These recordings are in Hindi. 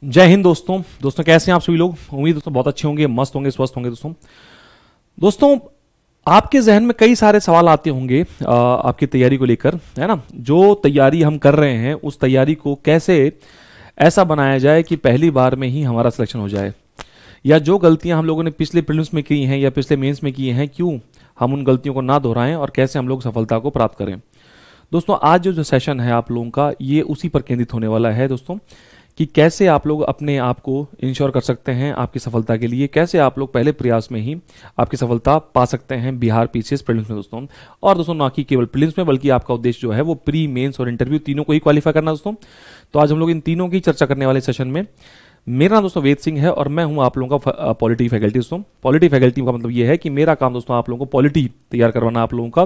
जय हिंद दोस्तों। कैसे हैं आप सभी लोग? उम्मीद दोस्तों बहुत अच्छे होंगे, मस्त होंगे, स्वस्थ होंगे। दोस्तों आपके जहन में कई सारे सवाल आते होंगे आपकी तैयारी को लेकर, है ना। जो तैयारी हम कर रहे हैं उस तैयारी को कैसे ऐसा बनाया जाए कि पहली बार में ही हमारा सिलेक्शन हो जाए, या जो गलतियां हम लोगों ने पिछले प्रीलिम्स में की हैं या पिछले मेंस में की हैं, क्यों हम उन गलतियों को ना दोहराएं और कैसे हम लोग सफलता को प्राप्त करें। दोस्तों आज जो सेशन है आप लोगों का, ये उसी पर केंद्रित होने वाला है दोस्तों, कि कैसे आप लोग अपने आप को इंश्योर कर सकते हैं आपकी सफलता के लिए, कैसे आप लोग पहले प्रयास में ही आपकी सफलता पा सकते हैं बिहार पीसीएस प्रीलिम्स में दोस्तों। और दोस्तों ना कि केवल प्रीलिम्स में, बल्कि आपका उद्देश्य जो है वो प्री, मेंस और इंटरव्यू तीनों को ही क्वालिफाई करना दोस्तों। तो आज हम लोग इन तीनों की चर्चा करने वाले सेशन में। मेरा नाम दोस्तों वेद सिंह है और मैं हूं आप लोगों का पॉलिटी फैकल्टी दोस्तों। पॉलिटी फैकल्टी का मतलब ये है कि मेरा काम दोस्तों आप लोगों को पॉलिटी तैयार करवाना आप लोगों का,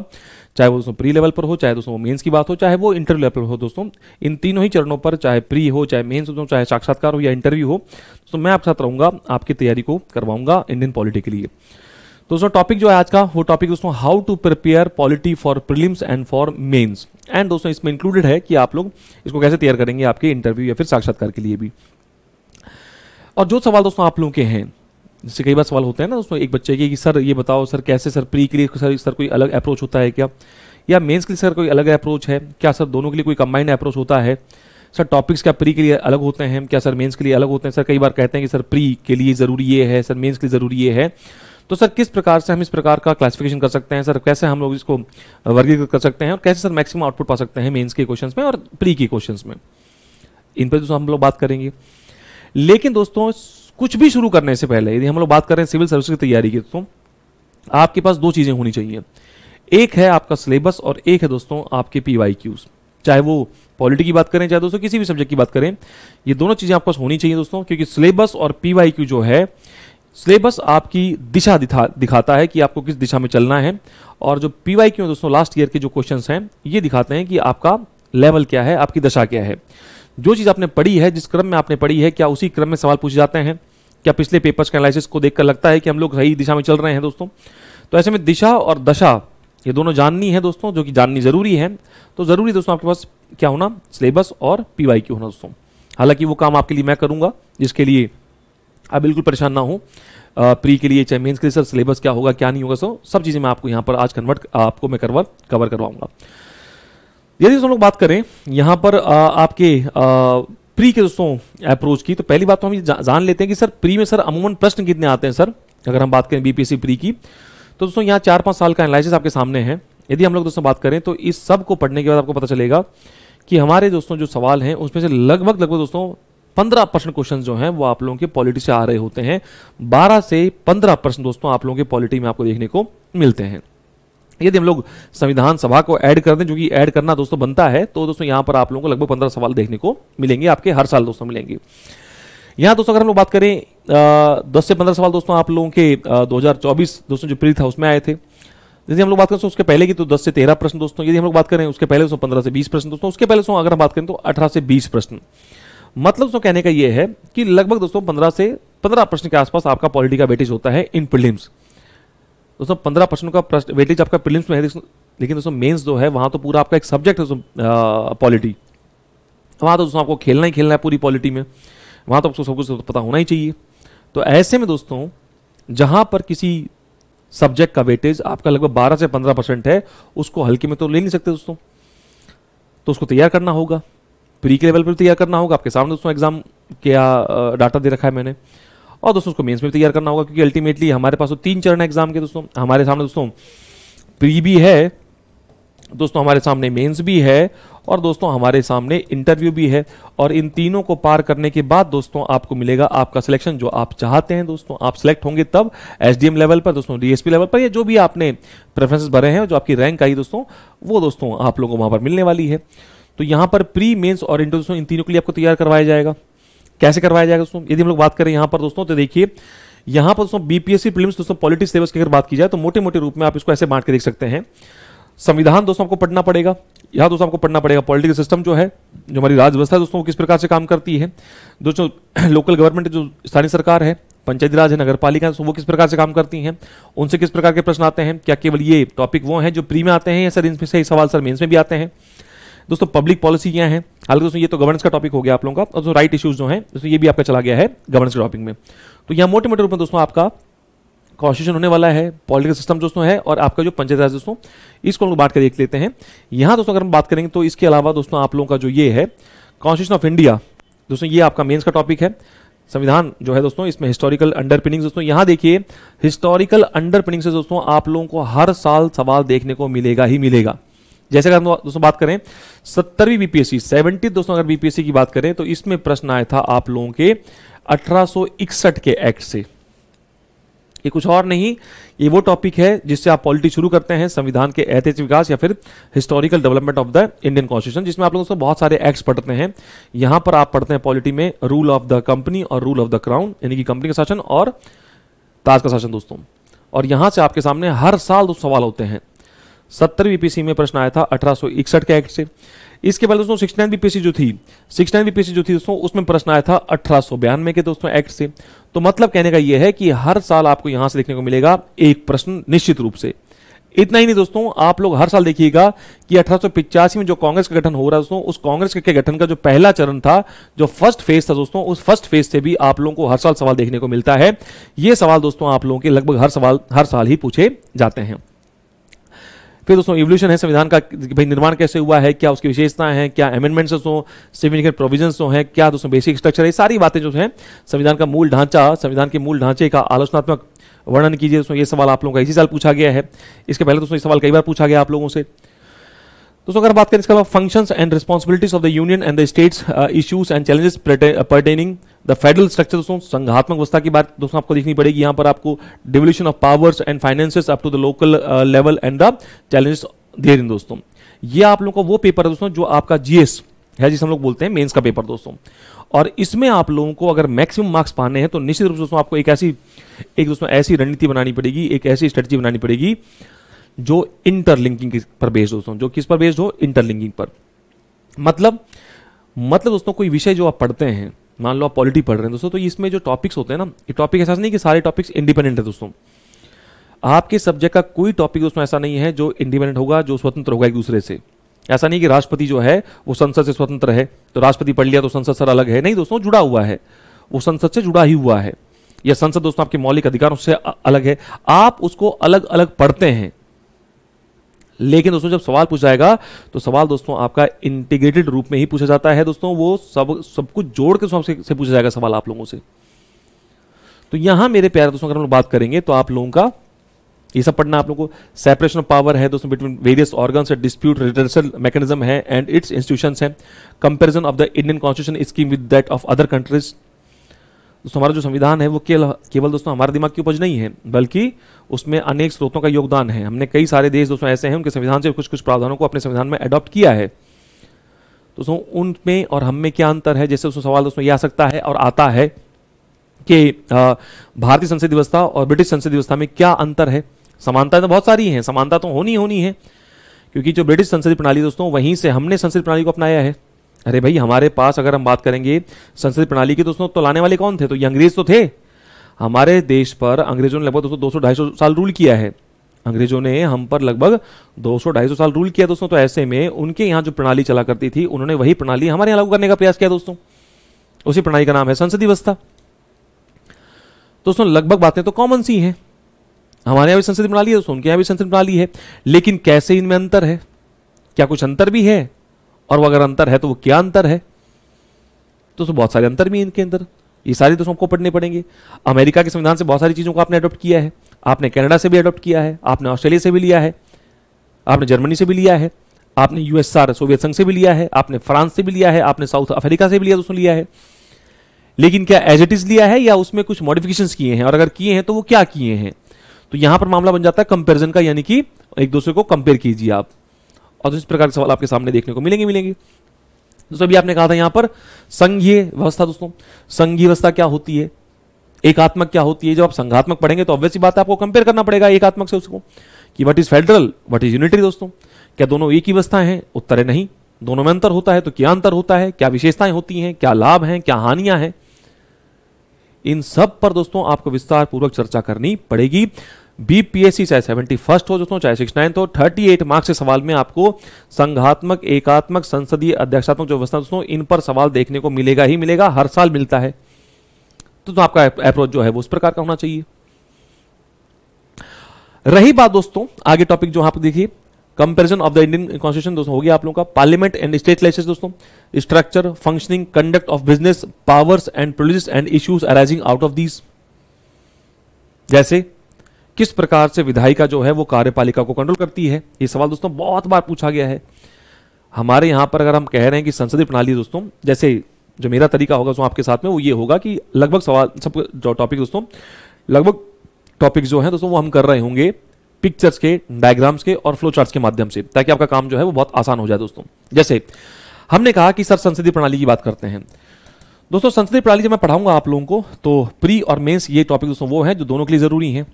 चाहे वो दोस्तों प्री लेवल पर हो, चाहे दोस्तों मेंस की बात हो, चाहे वो इंटरव्यू लेवल पर हो दोस्तों। इन तीनों ही चरणों पर, चाहे प्री हो, चाहे मेंस हो, चाहे साक्षात्कार हो या इंटरव्यू हो, तो मैं आपके साथ रहूंगा, आपकी तैयारी को करवाऊंगा इंडियन पॉलिटी के लिए। दोस्तों टॉपिक जो है आज का, वो टॉपिक दोस्तों how to prepare polity for prelims and for mains. And दोस्तों इसमें इंक्लूडेड है कि आप लोग इसको कैसे तैयार करेंगे आपके इंटरव्यू या फिर साक्षात्कार के लिए भी। और जो सवाल दोस्तों आप लोगों के हैं, जैसे कई बार सवाल होते हैं ना दोस्तों एक बच्चे के, कि सर ये बताओ सर कैसे, सर प्री के लिए सर कोई अलग अप्रोच होता है क्या, या मेंस के लिए सर कोई अलग अप्रोच है क्या, सर दोनों के लिए कोई कंबाइंड अप्रोच होता है, सर टॉपिक्स क्या प्री के लिए अलग होते हैं क्या, सर मेंस के लिए अलग होते हैं। सर कई बार कहते हैं कि सर प्री के लिए ज़रूरी ये है, सर मेंस के लिए ज़रूरी ये है। तो सर किस प्रकार से हम इस प्रकार का क्लासिफिकेशन कर सकते हैं, सर कैसे हम लोग इसको वर्गीकृत कर सकते हैं, और कैसे सर मैक्सिमम आउटपुट पा सकते हैं मेंस के क्वेश्चंस में और प्री के क्वेश्चंस में, इन पर दोस्तों हम लोग बात करेंगे। लेकिन दोस्तों कुछ भी शुरू करने से पहले, यदि हम लोग बात कर रहे हैं सिविल सर्विस की तैयारी की, तो आपके पास दो चीजें होनी चाहिए। एक है आपका सिलेबस और एक है दोस्तों आपके पीवाईक्यूज। चाहे वो पॉलिटी की बात करें, चाहे दोस्तों किसी भी सब्जेक्ट की बात करें, ये दोनों चीजें आपके पास होनी चाहिए दोस्तों। क्योंकि सिलेबस और पीवाईक्यू जो है, सिलेबस आपकी दिशा दिखाता है कि आपको किस दिशा में चलना है, और जो पीवाईक्यू दोस्तों लास्ट ईयर के जो क्वेश्चंस हैं, ये दिखाते हैं कि आपका लेवल क्या है, आपकी दशा क्या है। जो चीज आपने पढ़ी है, जिस क्रम में आपने पढ़ी है, क्या उसी क्रम में सवाल पूछे जाते हैं, क्या पिछले पेपर्स के एनालिसिस को देखकर लगता है कि हम लोग सही दिशा में चल रहे हैं दोस्तों। तो ऐसे में दिशा और दशा ये दोनों जाननी है दोस्तों, जो कि जाननी जरूरी है। तो जरूरी दोस्तों आपके पास क्या होना, सिलेबस और पीवाईक्यू होना दोस्तों। हालांकि वो काम आपके लिए मैं करूंगा, जिसके लिए आप बिल्कुल परेशान ना हो। प्री के लिए, चाहे मेंस के लिए सर सिलेबस क्या होगा क्या नहीं होगा, सो सब चीजें मैं आपको यहाँ पर आज आपको मैं कवर करवाऊंगा। यदि हम लोग बात करें यहाँ पर आपके प्री के दोस्तों अप्रोच की, तो पहली बात तो हम जान लेते हैं कि सर प्री में सर अमूमन प्रश्न कितने आते हैं। सर अगर हम बात करें बीपीएससी प्री की, तो दोस्तों यहाँ 4-5 साल का एनालिसिस आपके सामने है। यदि हम लोग दोस्तों बात करें तो इस सब को पढ़ने के बाद आपको पता चलेगा कि हमारे दोस्तों जो सवाल हैं उसमें से लगभग दोस्तों 15% क्वेश्चन जो हैं वो आप लोगों के पॉलिटी से आ रहे होते हैं। 12 से 15% दोस्तों आप लोगों के पॉलिटी में आपको देखने को मिलते हैं। यदि हम लोग संविधान सभा को ऐड कर दें, जो कि ऐड करना दोस्तों बनता है, तो दोस्तों यहां पर आप लोगों को लगभग 15 सवाल देखने को मिलेंगे, आपके हर साल दोस्तों मिलेंगे। यहां दोस्तों अगर हम लोग बात करें 10 से 15 सवाल दोस्तों आप लोगों के 2024 दोस्तों जो प्री था उसमें आए थे। यदि हम लोग बात करें तो उसके पहले की, तो 10 से 13 प्रश्न दोस्तों। यदि हम लोग बात करें उसके पहले दोस्तों 15 से 20 प्रश्न दोस्तों। उसके पहले दोस्तों अगर हम बात करें तो 18 से 20 प्रश्न। मतलब दोस्तों कहने का यह है कि लगभग दोस्तों 15 से 15 प्रश्न के आसपास आपका पॉलिटी का वेटेज होता है इन प्रीलिम्स दोस्तों। 15 प्रश्नों का वेटेज आपका प्रीलिम्स में है, लेकिन दोस्तों मेंस जो है वहां तो पूरा आपका एक सब्जेक्ट है दोस्तों पॉलिटी। वहां तो दोस्तों आपको खेलना ही खेलना है पूरी पॉलिटी में, वहां तो आपको सब कुछ पता होना ही चाहिए। तो ऐसे में दोस्तों जहां पर किसी सब्जेक्ट का वेटेज आपका लगभग 12 से 15% है, उसको हल्के में तो ले नहीं सकते दोस्तों। तो उसको तैयार करना होगा, प्री के लेवल पर तैयार करना होगा। आपके सामने दोस्तों एग्जाम क्या डाटा दे रखा है मैंने, और दोस्तों उसको मेंस में तैयार करना होगा। क्योंकि अल्टीमेटली हमारे पास तो 3 चरण है एग्जाम के दोस्तों। हमारे सामने दोस्तों प्री भी है दोस्तों, हमारे सामने मेंस भी है, और दोस्तों हमारे सामने इंटरव्यू भी है। और इन तीनों को पार करने के बाद दोस्तों आपको मिलेगा आपका सिलेक्शन, जो आप चाहते हैं दोस्तों। आप सिलेक्ट होंगे तब एसडीएम लेवल पर दोस्तों, डीएसपी लेवल पर, या जो भी आपने प्रेफरेंसेस भरे हैं, जो आपकी रैंक आई दोस्तों, वो दोस्तों आप लोगों को वहां पर मिलने वाली है। तो यहां पर प्री, मेंस और इंटर दोस्तों इन तीनों के लिए आपको तैयार करवाया जाएगा। कैसे करवाया जाएगा दोस्तों? यदि हम लोग बात करें यहां पर दोस्तों, तो देखिए यहां पर दोस्तों बीपीएससी प्रीलिम्स दोस्तों पॉलिटी सिलेबस की अगर बात की जाए, तो मोटे मोटे रूप में आप इसको ऐसे बांट के देख सकते हैं। संविधान दोस्तों आपको पढ़ना पड़ेगा। यहां दोस्तों आपको पढ़ना पड़ेगा पॉलिटिकल सिस्टम जो है, जो हमारी राज्य व्यवस्था है दोस्तों, किस प्रकार से काम करती है। दोस्तों लोकल गवर्नमेंट जो स्थानीय सरकार है, पंचायती राज है, नगर पालिका है, वो किस प्रकार से काम करती हैं, उनसे किस प्रकार के प्रश्न आते हैं। क्या केवल ये टॉपिक वो हैं जो प्री में आते हैं, या सर इनमें से सवाल सर मेंस में भी आते हैं। दोस्तों पब्लिक पॉलिसी क्या है, हालांकि दोस्तों ये तो गवर्नेंस का टॉपिक हो गया आप लोगों का, और दोस्तों राइट इश्यूज जो हैं दोस्तों ये भी आपका चला गया है गवर्नेंस के टॉपिक में। तो यहाँ मोटे मोटे रूप में दोस्तों आपका कॉन्स्टिट्यूशन होने वाला है, पॉलिटिकल सिस्टम दोस्तों है, और आपका जो पंचायत राज दोस्तों, इसको हम लोग बात कर देख लेते हैं। यहाँ दोस्तों अगर हम बात करेंगे तो इसके अलावा दोस्तों आप लोगों का जो ये है कॉन्स्टिट्यूशन ऑफ इंडिया दोस्तों, ये आपका मेंस का टॉपिक है। संविधान जो है दोस्तों, इसमें हिस्टोरिकल अंडरपिनिंग्स दोस्तों, यहाँ देखिए हिस्टोरिकल अंडरपिनिंग से दोस्तों आप लोगों को हर साल सवाल देखने को मिलेगा ही मिलेगा। जैसे अगर हम दोस्तों बात करें 70वीं बीपीएससी 70 दोस्तों अगर बीपीएससी की बात करें तो इसमें प्रश्न आया था आप लोगों के 1861 के एक्ट से। ये कुछ और नहीं, ये वो टॉपिक है जिससे आप पॉलिटी शुरू करते हैं, संविधान के ऐतिहासिक विकास या फिर historical development of the Indian constitution, जिसमें आप लोगों से बहुत सारे एक्ट्स पढ़ते हैं। यहां पर आप पढ़ते हैं पॉलिटी में रूल ऑफ द कंपनी और रूल ऑफ द क्राउन, यानी कि कंपनी का शासन और ताज का शासन दोस्तों। और यहां से आपके सामने हर साल दो सवाल होते हैं। 70वीं बीपीएससी में प्रश्न आया था 1861 के एक्ट से। इसके पहले दोस्तों 69 बीपीएससी जो थी, 69 बीपीएससी जो थी दोस्तों, उसमें प्रश्न आया था 1892 के दोस्तों एक्ट से। तो मतलब कहने का यह है कि हर साल आपको यहां से देखने को मिलेगा एक प्रश्न निश्चित रूप से। इतना ही नहीं दोस्तों, आप लोग हर साल देखिएगा कि 1885 में जो कांग्रेस का गठन हो रहा है दोस्तों, उस कांग्रेस के गठन का जो पहला चरण था, जो फर्स्ट फेज था दोस्तों, उस फर्स्ट फेज से भी आप लोगों को हर साल सवाल देखने को मिलता है। ये सवाल दोस्तों आप लोगों के लगभग हर साल ही पूछे जाते हैं। फिर दोस्तों इवोल्यूशन है संविधान का, भाई निर्माण कैसे हुआ है, क्या उसकी विशेषताएं हैं, क्या अमेंडमेंट्स हो, सिग्निफिकेंट प्रोविजंस हैं, क्या दोस्तों बेसिक स्ट्रक्चर है, सारी बातें जो है संविधान का मूल ढांचा, संविधान के मूल ढांचे का आलोचनात्मक वर्णन कीजिए दोस्तों। ये सवाल आप लोगों का इसी साल पूछा गया है। इसके पहले दोस्तों ये सवाल कई बार पूछा गया आप लोगों से। दोस्तों अगर बात करें इसके अलावा functions and responsibilities of the union and the states, issues and challenges pertaining the federal structure दोस्तों, संघात्मक व्यवस्था की बात दोस्तों आपको देखनी पड़ेगी। यहां पर आपको devolution of powers and finances up to the local level and the challenges therein दोस्तों। ये आप लोगों का वो पेपर है दोस्तों जो आपका जीएस है, जिसे हम लोग बोलते हैं मेंस का पेपर दोस्तों। और इसमें आप लोगों को अगर मैक्सिमम मार्क्स पाने हैं तो निश्चित रूप से दोस्तों आपको एक ऐसी रणनीति बनानी पड़ेगी, एक ऐसी स्ट्रेटजी बनानी पड़ेगी जो इंटरलिंकिंग पर बेस्ड दोस्तों, जो किस पर बेस्ड हो, इंटरलिंकिंग पर। मतलब दोस्तों कोई विषय जो आप पढ़ते हैं, मान लो आप पॉलिटी पढ़ रहे हैं दोस्तों, तो इसमें जो टॉपिक्स होते हैं ना, ये टॉपिक ऐसा नहीं कि सारे टॉपिक्स इंडिपेंडेंट है दोस्तों। आपके सब्जेक्ट का कोई टॉपिक दोस्तों ऐसा नहीं है जो इंडिपेंडेंट होगा, जो स्वतंत्र होगा एक दूसरे से। ऐसा नहीं कि राष्ट्रपति जो है वो संसद से स्वतंत्र है, तो राष्ट्रपति पढ़ लिया तो संसद सर अलग है, नहीं दोस्तों, जुड़ा हुआ है, वो संसद से जुड़ा ही हुआ है। यह संसद दोस्तों आपके मौलिक अधिकारों से अलग है, आप उसको अलग अलग पढ़ते हैं। लेकिन दोस्तों जब सवाल पूछा जाएगा तो सवाल दोस्तों आपका इंटीग्रेटेड रूप में ही पूछा जाता है दोस्तों, वो सब कुछ जोड़ के से पूछा जाएगा सवाल आप लोगों से। तो यहां मेरे प्यारे दोस्तों अगर हम लोग बात करेंगे तो आप लोगों का ये सब पढ़ना, आप लोगों को सेपरेशन ऑफ पावर है दोस्तों between various organs, dispute redressal mechanism है एंड इट्स इंस्टीट्यूशंस है, comparison of the Indian constitution scheme with that of other countries. दोस्तों हमारा जो संविधान है वो केवल दोस्तों हमारे दिमाग की उपज नहीं है, बल्कि उसमें अनेक स्रोतों का योगदान है। हमने कई सारे देश दोस्तों ऐसे हैं उनके संविधान से कुछ कुछ प्रावधानों को अपने संविधान में अडॉप्ट किया है। दोस्तों उनमें और हम में क्या अंतर है, जैसे दोस्तों सवाल दोस्तों ये आ सकता है और आता है कि भारतीय संसदीय व्यवस्था और ब्रिटिश संसदीय व्यवस्था में क्या अंतर है। समानता तो बहुत सारी है, समानता तो होनी है, क्योंकि जो ब्रिटिश संसदीय प्रणाली दोस्तों, वहीं से हमने संसदीय प्रणाली को अपनाया है। अरे भाई हमारे पास अगर हम बात करेंगे संसदीय प्रणाली की दोस्तों, तो लाने वाले कौन थे, तो ये अंग्रेज तो थे। हमारे देश पर अंग्रेजों ने लगभग दोस्तों 200-250 साल रूल किया है। अंग्रेजों ने हम पर लगभग 200-250 साल रूल किया दोस्तों। तो ऐसे में उनके यहाँ जो प्रणाली चला करती थी, उन्होंने वही प्रणाली हमारे यहाँ लागू करने का प्रयास किया दोस्तों। उसी प्रणाली का नाम है संसदीय व्यवस्था। दोस्तों लगभग बातें तो कॉमन सी हैं, हमारे यहाँ भी संसदीय प्रणाली है दोस्तों, उनके यहाँ भी संसदीय प्रणाली है, लेकिन कैसे इनमें अंतर है, क्या कुछ अंतर भी है, और वो अगर अंतर है तो वो क्या अंतर है। दोस्तों बहुत सारे अंतर भी इनके अंदर, ये सारी दोस्तों आपको पढ़ने पड़ेंगे। अमेरिका के संविधान से बहुत सारी चीजों को आपने अडॉप्ट किया है, आपने कनाडा से भी अडॉप्ट किया है, आपने ऑस्ट्रेलिया से भी लिया है, आपने जर्मनी से भी लिया है, आपने यूएसआर सोवियत संघ से भी लिया है, आपने फ्रांस से भी लिया है, आपने साउथ अफ्रीका से भी लिया दोस्तों लिया है। लेकिन क्या एज इट इज लिया है या उसमें कुछ मॉडिफिकेशंस किए हैं, और अगर किए हैं तो वो क्या किए हैं। तो यहां पर मामला बन जाता है कंपैरिजन का, यानी कि एक दूसरे को कंपेयर कीजिए आप, और इस प्रकार के सवाल आपके सामने देखने को मिलेंगे। दोस्तों अभी आपने कहा था यहां पर संघीय व्यवस्था। दोस्तों संघीय व्यवस्था क्या होती है, एकात्मक क्या होती है। जब आप संघात्मक पढ़ेंगे तो ऑब्वियस बात है आपको कंपेयर करना पड़ेगा एकात्मक से उसको, कि what is federal, what is unitary. दोस्तों क्या दोनों एक ही व्यवस्था है, उत्तर है नहीं, दोनों में अंतर होता है। तो क्या अंतर होता है, क्या विशेषताएं होती हैं, क्या लाभ हैं, क्या हानियां हैं, इन सब पर दोस्तों आपको विस्तार पूर्वक चर्चा करनी पड़ेगी। बीपीएससी चाहे 71st हो दोस्तों, चाहे 69th हो, 38 मार्क्स के सवाल में आपको संघात्मक, एकात्मक, संसदीय, अध्यक्षात्मक जो व्यवस्था दोस्तों, इन पर सवाल देखने को मिलेगा ही मिलेगा, हर साल मिलता है। तो आपका अप्रोच जो है वो उस प्रकार का होना चाहिए। रही बात दोस्तों आगे टॉपिक जो आप देखिए, comparison of the Indian constitution दोस्तों हो गया आप लोगों का, पार्लियामेंट एंड स्टेट लेजिस्लेचर दोस्तों, structure, functioning, conduct of business, powers and privileges and issues arising out of these. जैसे किस प्रकार से विधायिका जो है वो कार्यपालिका को कंट्रोल करती है, ये सवाल दोस्तों बहुत बार पूछा गया है। हमारे यहां पर अगर हम कह रहे हैं कि संसदीय प्रणाली दोस्तों, जैसे जो मेरा तरीका होगा जो आपके साथ में वो ये होगा कि लगभग सवाल सब जो टॉपिक दोस्तों, लगभग टॉपिक जो है दोस्तों वो हम कर रहे होंगे पिक्चर्स के, डायग्राम्स के और फ्लो चार्ट्स के माध्यम से, ताकि आपका काम जो है वो बहुत आसान हो जाए दोस्तों। जैसे हमने कहा कि सर संसदीय प्रणाली की बात करते हैं दोस्तों। संसदीय प्रणाली जब मैं पढ़ाऊंगा आप लोगों को, तो प्री और मेंस ये टॉपिक दोस्तों वो है जो दोनों के लिए जरूरी है।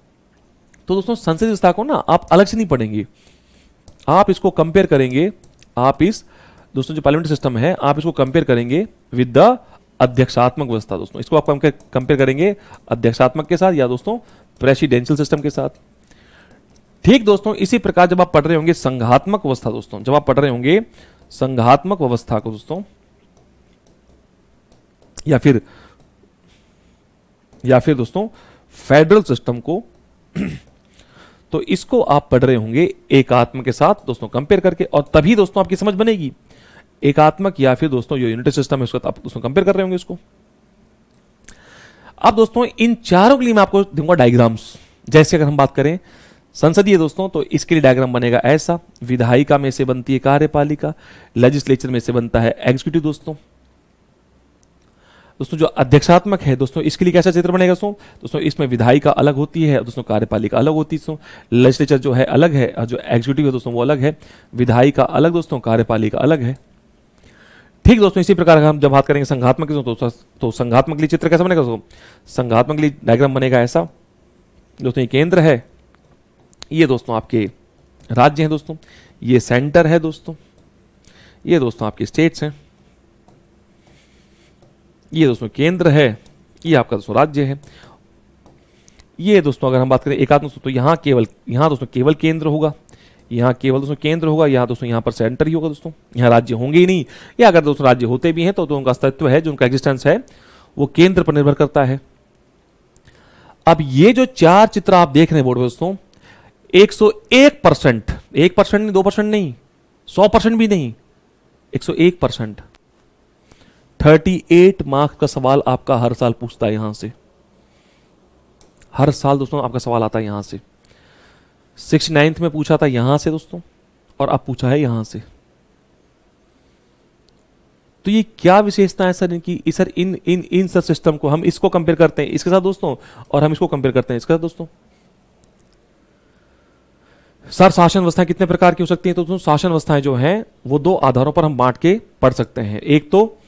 तो दोस्तों संसदीय व्यवस्था को ना आप अलग से नहीं पढ़ेंगे, आप इसको कंपेयर करेंगे, आप इस दोस्तों जो पार्लियामेंट्री सिस्टम है आप इसको कंपेयर करेंगे विद द अध्यक्षात्मक व्यवस्था दोस्तों। इसको आप कंपेयर करेंगे अध्यक्षात्मक के साथ या दोस्तों प्रेसिडेंशियल सिस्टम के साथ। ठीक दोस्तों इसी प्रकार जब आप पढ़ रहे होंगे संघात्मक व्यवस्था दोस्तों, जब आप पढ़ रहे होंगे संघात्मक व्यवस्था को दोस्तों, या फिर दोस्तों फेडरल सिस्टम को, तो इसको आप पढ़ रहे होंगे एकात्मक के साथ दोस्तों कंपेयर करके, और तभी दोस्तों आपकी समझ बनेगी। एकात्मक या फिर दोस्तों जो यूनिटरी सिस्टम है उसको आप दोस्तों कंपेयर कर रहे होंगे इसको। अब दोस्तों इन चारों के लिए मैं आपको दूंगा डायग्राम्स। जैसे अगर हम बात करें संसदीय दोस्तों, तो इसके लिए डायग्राम बनेगा ऐसा, विधायिका में से बनती है कार्यपालिका, लेजिस्लेचर में से बनता है एग्जीक्यूटिव दोस्तों। दोस्तों जो अध्यक्षात्मक है दोस्तों, इसके लिए कैसा चित्र बनेगा दोस्तों, इसमें विधायिका अलग होती है दोस्तों, कार्यपालिका अलग होती है दोस्तों, लेजिस्लेचर जो है अलग है और जो एग्जीक्यूटिव है दोस्तों वो अलग है, विधायिका अलग दोस्तों, कार्यपालिका अलग है। ठीक दोस्तों इसी प्रकार हम जब बात करेंगे संघात्मक तो संघात्मक के लिए चित्र कैसा बनेगा दोस्तों, संघात्मक के लिए डायग्राम बनेगा ऐसा दोस्तों, ये केंद्र है, ये दोस्तों आपके राज्य हैं दोस्तों, ये सेंटर है दोस्तों, ये दोस्तों आपके स्टेट्स हैं, ये दोस्तों केंद्र है, ये आपका दोस्तों राज्य है। ये दोस्तों अगर हम बात करें एकात्मक तो यहाँ दोस्तों केवल केंद्र होगा, यहाँ केवल दोस्तों केंद्र होगा, यहाँ दोस्तों यहाँ पर सेंटर ही होगा दोस्तों, यहाँ राज्य होंगे ही नहीं, या अगर दोस्तों राज्य होते भी हैं तो उनका अस्तित्व है, जो उनका एग्जिस्टेंस है वो केंद्र पर निर्भर करता है। अब ये जो चार चित्र आप देख रहे हैं बोर्ड में दोस्तों, 101%, 1% नहीं, 2% नहीं, 100% भी नहीं, 101%, 38 मार्क्स का सवाल आपका हर साल पूछता है यहां से, हर साल दोस्तों आपका सवाल आता है यहां से। 69th में पूछा था यहां से दोस्तों, और अब पूछा है यहां से। तो ये क्या विशेषता है सर इनकी, सर इन सर सिस्टम को हम इसको कंपेयर करते हैं इसके साथ दोस्तों, और हम इसको कंपेयर करते हैं इसके साथ दोस्तों। सर शासन व्यवस्थाएं कितने प्रकार की हो सकती हैं, तो दोस्तों शासन व्यवस्थाएं जो हैं वो दो आधारों पर हम बांट के पढ़ सकते हैं। एक तो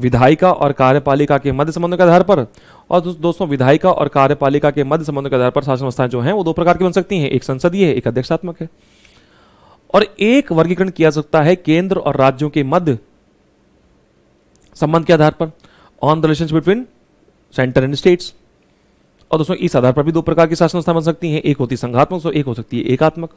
विधायिका और कार्यपालिका के मध्य संबंधों के आधार पर, और दोस्तों विधायिका और कार्यपालिका के मध्य संबंधों के आधार पर शासन व्यवस्थाएं जो हैं वो दो प्रकार की बन सकती हैं, एक संसदीय है, एक अध्यक्षात्मक है। और एक वर्गीकरण किया जा सकता है केंद्र और राज्यों के मध्य संबंध के आधार पर, on the relations between centre and states. और दोस्तों इस आधार पर भी दो प्रकार की शासन व्यवस्था बन सकती हैं, एक होती है संघात्मक, एक हो सकती है एकात्मक।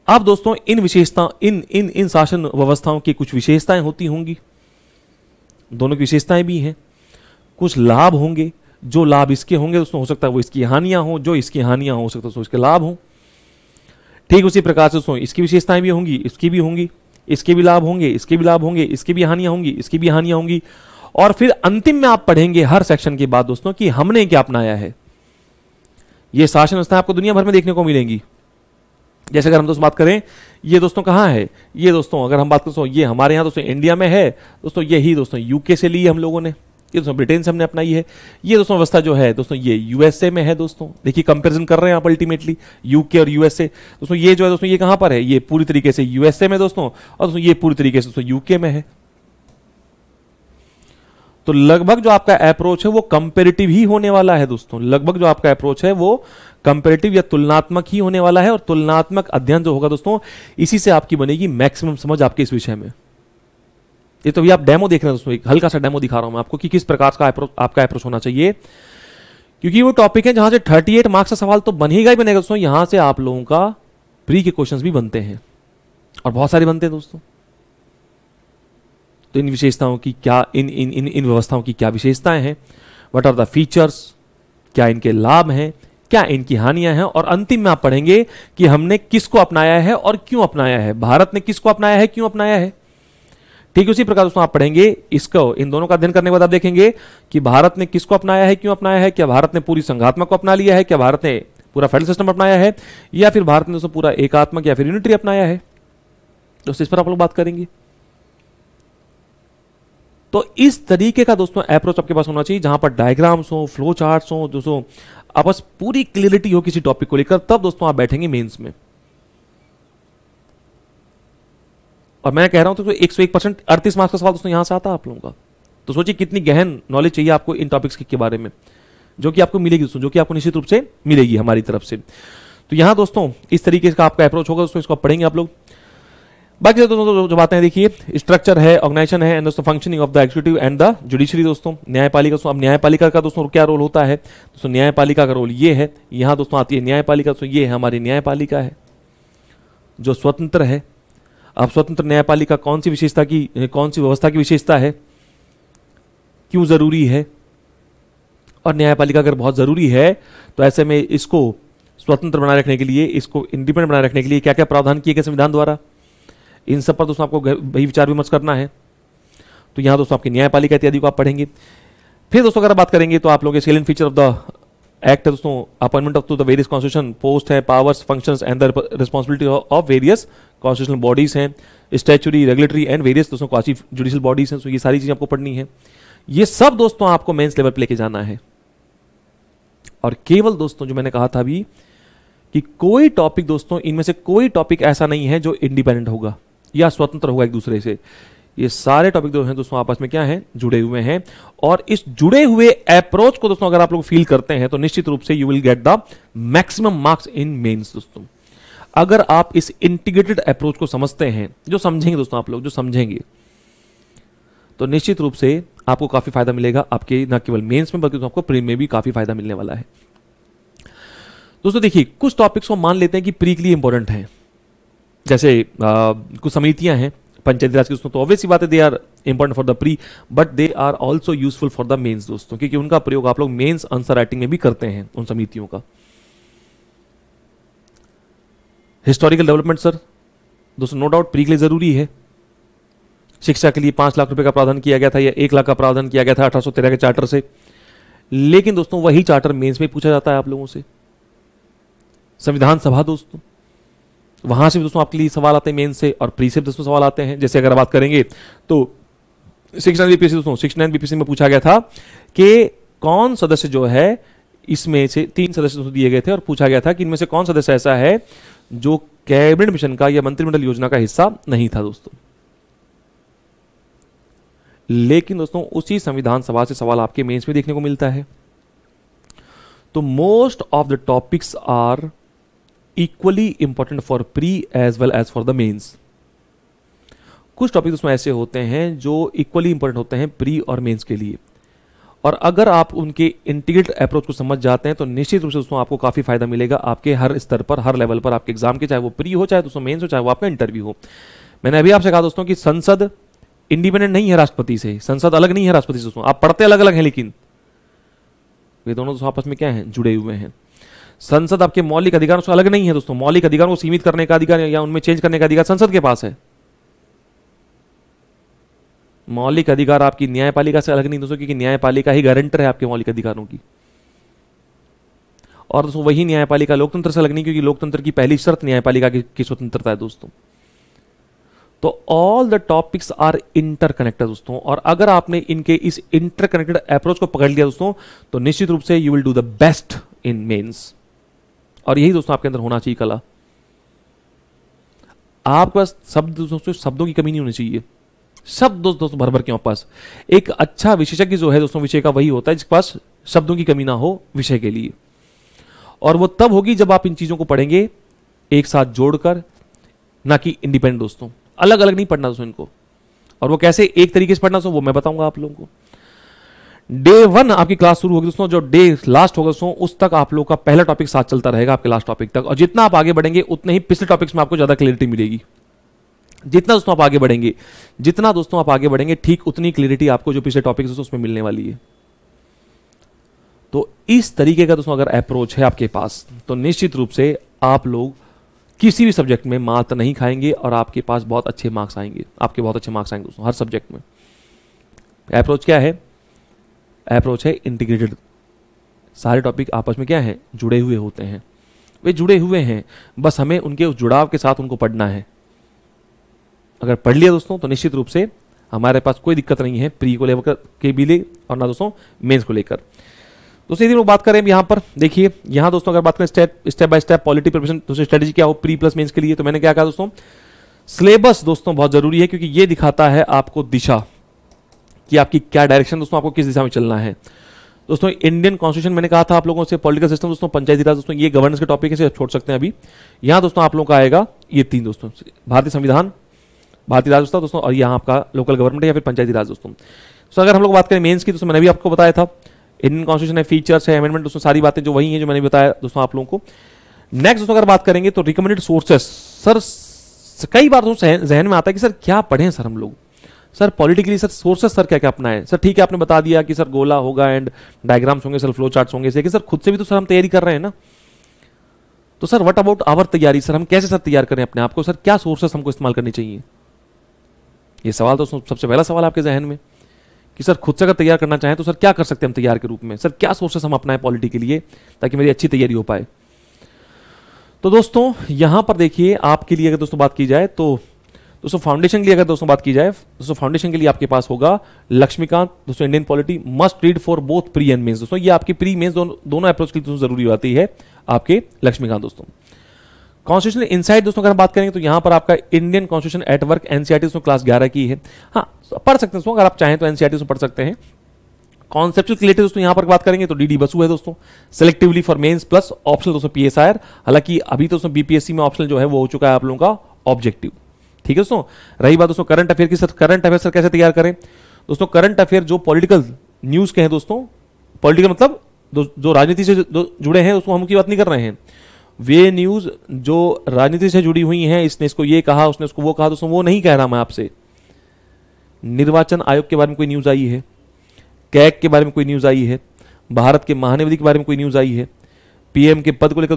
अब दोस्तों इन विशेषता इन शासन व्यवस्थाओं की कुछ विशेषताएं होती होंगी, दोनों की विशेषताएं भी हैं, कुछ लाभ होंगे, जो लाभ इसके होंगे दोस्तों हो सकता है वो इसकी हानियां हो, जो इसकी हानियां हो सकता है इसके लाभ हो। ठीक उसी प्रकार से दोस्तों इसकी विशेषताएं भी होंगी, इसकी भी होंगी, इसके भी लाभ होंगे, इसके भी लाभ होंगे, इसकी भी हानियां होंगी, इसकी भी हानियां होंगी। और फिर अंतिम में आप पढ़ेंगे हर सेक्शन के बाद दोस्तों कि हमने क्या अपनाया है। ये शासन व्यवस्था आपको दुनिया भर में देखने को मिलेंगी। जैसे अगर हम दोस्तों बात करें, ये दोस्तों कहां है, ये दोस्तों अगर हम बात करें ये हमारे यहां दोस्तों इंडिया में है दोस्तों, यही दोस्तों यूके से ली है हम लोगों ने, ये दोस्तों ब्रिटेन से हमने अपनाई है। ये दोस्तों व्यवस्था जो है दोस्तों ये यूएसए में है दोस्तों, देखिए कंपैरिजन कर रहे हैं आप अल्टीमेटली यूके और यूएसए। दोस्तों ये जो है दोस्तों ये कहां पर है, ये पूरी तरीके से यूएसए में दोस्तों, और दोस्तों ये पूरी तरीके से दोस्तों यूके में है। तो लगभग जो आपका अप्रोच है वो कंपेरेटिव ही होने वाला है दोस्तों, लगभग जो आपका अप्रोच है वो कंपेरेटिव या तुलनात्मक ही होने वाला है। और तुलनात्मक अध्ययन जो होगा दोस्तों, इसी से आपकी बनेगी मैक्सिमम समझ आपके इस विषय में। ये तो भी आप डेमो देख रहे हैं दोस्तों, एक हल्का सा डेमो दिखा रहा हूं मैं आपको कि किस प्रकार का आपका अप्रोच होना चाहिए। क्योंकि वो टॉपिक है जहां से 38 मार्क्स का सवाल तो बनेगा ही बनेगा दोस्तों। यहां से आप लोगों का प्री के क्वेश्चंस भी बनते हैं और बहुत सारे बनते हैं दोस्तों। तो इन विशेषताओं की क्या, इन व्यवस्थाओं की क्या विशेषताएं हैं, व्हाट आर द फीचर्स, क्या इनके लाभ हैं, क्या इनकी हानियां हैं, और अंतिम में आप पढ़ेंगे कि हमने किसको अपनाया है और क्यों अपनाया है, भारत ने किसको अपनाया है, क्यों अपनाया है। ठीक उसी प्रकार दोस्तों आप पढ़ेंगे इसको, इन दोनों का अध्ययन करने के बाद आप देखेंगे कि भारत ने किसको अपनाया है, क्यों अपनाया है, क्या भारत ने पूरी संघात्मक को अपना लिया है, क्या भारत ने पूरा फेडरल सिस्टम अपनाया है, या फिर भारत ने दोस्तों पूरा एकात्मक या फिर यूनिटरी अपनाया है। दोस्तों इस पर आप लोग बात करेंगे। तो इस तरीके का दोस्तों अप्रोच आपके पास होना चाहिए जहां पर डायग्राम्स हो, फ्लो चार्ट्स हो दोस्तों, आपस पूरी क्लियरिटी हो किसी टॉपिक को लेकर, तब दोस्तों आप बैठेंगे मेंस में। और मैं कह रहा हूं तो 101% 38 मार्क्स का सवाल दोस्तों यहां से आता है आप लोगों का। तो सोचिए कितनी गहन नॉलेज चाहिए आपको इन टॉपिक्स के बारे में, जो कि आपको मिलेगी दोस्तों, जो कि आपको निश्चित रूप से मिलेगी हमारी तरफ से। तो यहां दोस्तों इस तरीके का आपका अप्रोच होगा दोस्तों, इसको पढ़ेंगे आप लोग। बाकी दोस्तों जो बातें देखिए, स्ट्रक्चर है, ऑर्गेनाइजेशन है, एंड दोस्तों functioning of the executive and the judiciary दोस्तों, न्यायपालिका। दोस्तों अब न्यायपालिका का दोस्तों क्या रोल होता है दोस्तों, न्यायपालिका का रोल ये है, यहां दोस्तों आती है न्यायपालिका। दोस्तों ये है हमारी न्यायपालिका है जो स्वतंत्र है। अब स्वतंत्र न्यायपालिका कौन सी विशेषता की, कौन सी व्यवस्था की विशेषता है, क्यों जरूरी है, और न्यायपालिका अगर बहुत जरूरी है तो ऐसे में इसको स्वतंत्र बनाए रखने के लिए, इसको इंडिपेंडेंट बनाए रखने के लिए क्या क्या प्रावधान किए गए संविधान द्वारा, इन सब पर दोस्तों आपको भाई विचार विमर्श करना है। तो यहां दोस्तों आपकी न्यायपालिका इत्यादि को आप पढ़ेंगे। फिर दोस्तों अगर बात करेंगे तो आप लोगों के salient feature of the act है दोस्तों, appointment of to the various constitution post है, powers, functions and the responsibility of various constitutional bodies हैं, स्टैच्यूटरी, रेगुलेटरी एंड वेरियस दोस्तों क्वासी जुडिशियल बॉडीज हैं। तो ये सारी चीजें आपको पढ़नी है। ये सब दोस्तों आपको मेंस लेवल पे लेके जाना है। और केवल दोस्तों जो मैंने कहा था अभी कि कोई टॉपिक दोस्तों, इनमें से कोई टॉपिक ऐसा नहीं है जो इंडिपेंडेंट होगा या स्वतंत्र होगा एक दूसरे से। ये सारे टॉपिक जो हैं दोस्तों आपस में क्या हैं, जुड़े हुए हैं। और इस जुड़े हुए अप्रोच को दोस्तों अगर आप लोग फील करते हैं तो निश्चित रूप से you will get the maximum marks in mains दोस्तों। अगर आप इस इंटीग्रेटेड अप्रोच को समझते हैं, जो समझेंगे दोस्तों आप लोग जो समझेंगे, तो निश्चित रूप से आपको काफी फायदा मिलेगा आपके न केवल मेंस में बल्कि आपको प्री में भी काफी फायदा मिलने वाला है। दोस्तों देखिए कुछ टॉपिक्स को मान लेते हैं कि प्री के लिए इंपॉर्टेंट है, जैसे कुछ समितियां हैं पंचायती राज की दोस्तों, तो ऑब्वियसली बात है they are important for the pre, but they are also useful for the mains दोस्तों, क्योंकि उनका प्रयोग आप लोग मेंस आंसर राइटिंग में भी करते हैं उन समितियों का। हिस्टोरिकल डेवलपमेंट सर दोस्तों नो डाउट प्री के लिए जरूरी है। शिक्षा के लिए 5 लाख रुपए का प्रावधान किया गया था या 1 लाख का प्रावधान किया गया था 1813 के चार्टर से, लेकिन दोस्तों वही चार्टर मेंस में पूछा जाता है आप लोगों से। संविधान सभा दोस्तों, वहां से भी दोस्तों आपके लिए सवाल आते हैं मेंस से, और प्री से दोस्तों सवाल आते हैं। जैसे अगर बात करेंगे तो 69 बीपीएससी दोस्तों, 69 बीपीएससी में पूछा गया था कि कौन सदस्य जो है, इसमें से 3 सदस्य दोस्तों दिए गए थे और पूछा गया था कि इनमें से कौन सदस्य ऐसा है जो कैबिनेट मिशन का या मंत्रिमंडल योजना का हिस्सा नहीं था दोस्तों। लेकिन दोस्तों उसी संविधान सभा से सवाल आपके मेंस में देखने को मिलता है। तो most of the topics are equally important for pre as well as for the mains. कुछ टॉपिक उसमें ऐसे होते हैं जो इक्वली इंपॉर्टेंट होते हैं प्री और मेंस के लिए, और अगर आप उनके इंटीग्रेटेड अप्रोच को समझ जाते हैं तो निश्चित रूप से दोस्तों आपको काफी फायदा मिलेगा आपके हर स्तर पर, हर लेवल पर, आपके एग्जाम के, चाहे वो प्री हो, चाहे दोस्तों मेंस हो, चाहे वो आपका इंटरव्यू हो। मैंने अभी आपसे कहा दोस्तों कि संसद इंडिपेंडेंट नहीं है राष्ट्रपति से, संसद अलग नहीं है राष्ट्रपति से दोस्तों, आप पढ़ते अलग अलग हैं लेकिन वे दोनों दोस्तों आपस में क्या हैं, जुड़े हुए हैं। संसद आपके मौलिक अधिकारों से अलग नहीं है दोस्तों, मौलिक अधिकारों को सीमित करने का अधिकार या उनमें चेंज करने का अधिकार संसद के पास है। मौलिक अधिकार आपकी न्यायपालिका से अलग नहीं दोस्तों, क्योंकि न्यायपालिका ही गारंटर है आपके मौलिक अधिकारों की। और दोस्तों वही न्यायपालिका लोकतंत्र से अलग नहीं, क्योंकि लोकतंत्र की पहली शर्त न्यायपालिका की स्वतंत्रता है दोस्तों। तो all the topics are interconnected दोस्तों, और अगर आपने इनके इस इंटरकनेक्टेड अप्रोच को पकड़ लिया दोस्तों तो निश्चित रूप से you will do the best in mains. और यही दोस्तों आपके अंदर होना चाहिए कला। आपके पास शब्द दोस्तों, शब्दों की कमी नहीं होनी चाहिए, शब्द दोस्तों भर भर के पास। एक अच्छा विशेषज्ञ जो है दोस्तों विषय का वही होता है जिसके पास शब्दों की कमी ना हो विषय के लिए, और वो तब होगी जब आप इन चीजों को पढ़ेंगे एक साथ जोड़कर, ना कि इंडिपेंडेंट दोस्तों। अलग अलग नहीं पढ़ना दोस्तों इनको, और वो कैसे एक तरीके से पढ़ना वो मैं बताऊंगा आप लोगों को। डे 1 आपकी क्लास शुरू होगी दोस्तों, जो डे लास्ट होगा दोस्तों उस तक आप लोग का पहला टॉपिक साथ चलता रहेगा आपके लास्ट टॉपिक तक, और जितना आप आगे बढ़ेंगे उतने ही पिछले टॉपिक्स में आपको ज्यादा क्लियरिटी मिलेगी। जितना दोस्तों आप आगे बढ़ेंगे, जितना दोस्तों आप आगे बढ़ेंगे, ठीक उतनी क्लियरिटी आपको जो पिछले टॉपिक दोस्तों उसमें मिलने वाली है। तो इस तरीके का दोस्तों अगर अप्रोच है आपके पास, तो निश्चित रूप से आप लोग किसी भी सब्जेक्ट में मात नहीं खाएंगे और आपके पास बहुत अच्छे मार्क्स आएंगे, आपके बहुत अच्छे मार्क्स आएंगे दोस्तों हर सब्जेक्ट में। अप्रोच क्या है? अप्रोच है इंटीग्रेटेड। सारे टॉपिक आपस में क्या है? जुड़े हुए होते हैं, वे जुड़े हुए हैं, बस हमें उनके उस जुड़ाव के साथ उनको पढ़ना है। अगर पढ़ लिया दोस्तों तो निश्चित रूप से हमारे पास कोई दिक्कत नहीं है प्री को लेकर के भी ले और ना दोस्तों मेंस को लेकर। दोस्तों यदि लोग बात करें यहाँ पर, देखिए यहाँ दोस्तों अगर बात करें step by step polity preparation दोस्तों स्ट्रेटेजी क्या हो प्री प्लस मेंस के लिए, तो मैंने क्या कहा दोस्तों, सिलेबस दोस्तों बहुत जरूरी है, क्योंकि ये दिखाता है आपको दिशा कि आपकी क्या डायरेक्शन दोस्तों, आपको किस दिशा में चलना है। दोस्तों इंडियन कॉन्स्टिट्यूशन मैंने कहा था आप लोगों से, पॉलिटिकल सिस्टम दोस्तों, पंचायती राज दोस्तों, ये गवर्नेंस के टॉपिक है, छोड़ सकते हैं अभी। यहाँ दोस्तों आप लोगों का आएगा ये 3 दोस्तों, भारतीय संविधान, भारतीय राज दोस्तों, और यहाँ आपका लोकल गवर्नमेंट या फिर पंचायती राज दोस्तों। तो अगर हम लोग बात करें मेंस की, दोस्तों मैंने भी आपको बताया था इंडियन कॉन्स्टिट्यूशन है, फीचर्स है, अमेंडमेंट दोस्तों, सारी बातें जो वही हैं जो मैंने बताया दोस्तों आप लोगों को। नेक्स्ट दोस्तों अगर बात करेंगे तो रिकमेंडेड सोर्सेस। सर कई बार दोस्तों जहन में आता है कि सर क्या पढ़ें सर हम लोग, sir politically sir sources sir क्या क्या अपनाएं। सर ठीक है आपने बता दिया कि सर गोला होगा एंड डायग्राम्स होंगे, सर फ्लो चार्ट्स होंगे, लेकिन सर खुद से भी तो सर हम तैयारी कर रहे हैं ना। तो सर व्हाट अबाउट आवर तैयारी, सर हम कैसे सर तैयार करें अपने आप को, सर क्या सोर्सेस हमको इस्तेमाल करनी चाहिए। ये सवाल दोस्तों सबसे पहला सवाल आपके जहन में कि सर खुद से अगर तैयार करना चाहें तो सर क्या कर सकते हैं हम तैयार के रूप में, सर क्या सोर्सेस हम अपनाएं पॉलिटी के लिए ताकि मेरी अच्छी तैयारी हो पाए। तो दोस्तों यहां पर देखिए आपके लिए अगर दोस्तों बात की जाए तो दोस्तों फाउंडेशन के लिए अगर दोस्तों बात की जाए, दोस्तों फाउंडेशन के लिए आपके पास होगा लक्ष्मीकांत दोस्तों, Indian polity, must read for both pre and mains दोस्तों। ये आपकी प्री मेंस दोनों अप्रोच के लिए दोस्तों जरूरी होती है आपके लक्ष्मीकांत दोस्तों। कॉन्स्टिट्यूशनल इनसाइट दोस्तों अगर हम बात करेंगे तो यहां पर आपका Indian constitution at work NCERT दोस्तों क्लास 11 की है। हाँ पढ़ सकते हैं दोस्तों, अगर आप चाहें तो एनसीईआरटी दोस्तों पढ़ सकते हैं। कॉन्सेप्चुअल क्लियरिटी दोस्तों यहां पर बात करेंगे तो डीडी बसु है दोस्तों, selectively for mains plus optional दोस्तों पीएसआईआर। हालांकि अभी तो दोस्तों बीपीएससी में ऑप्शनल जो है वो हो चुका है आप लोगों का ऑब्जेक्टिव। ठीक है दोस्तों, रही बात दोस्तों करंट अफेयर की, सर करंट अफेयर सर कैसे तैयार करें। दोस्तों करंट अफेयर जो पॉलिटिकल न्यूज के हैं दोस्तों, पॉलिटिकल मतलब जो राजनीति से जुड़े हैं उसको हम की बात नहीं कर रहे हैं, वे न्यूज जो राजनीति से जुड़ी हुई हैं, इसने इसको ये कहा उसने उसको वो कहा दोस्तों, वो नहीं कह रहा मैं आपसे। निर्वाचन आयोग के बारे में कोई न्यूज आई है, कैग के बारे में कोई न्यूज आई है, भारत के महानिवेदिक के बारे में कोई न्यूज आई है, पीएम के पद को लेकर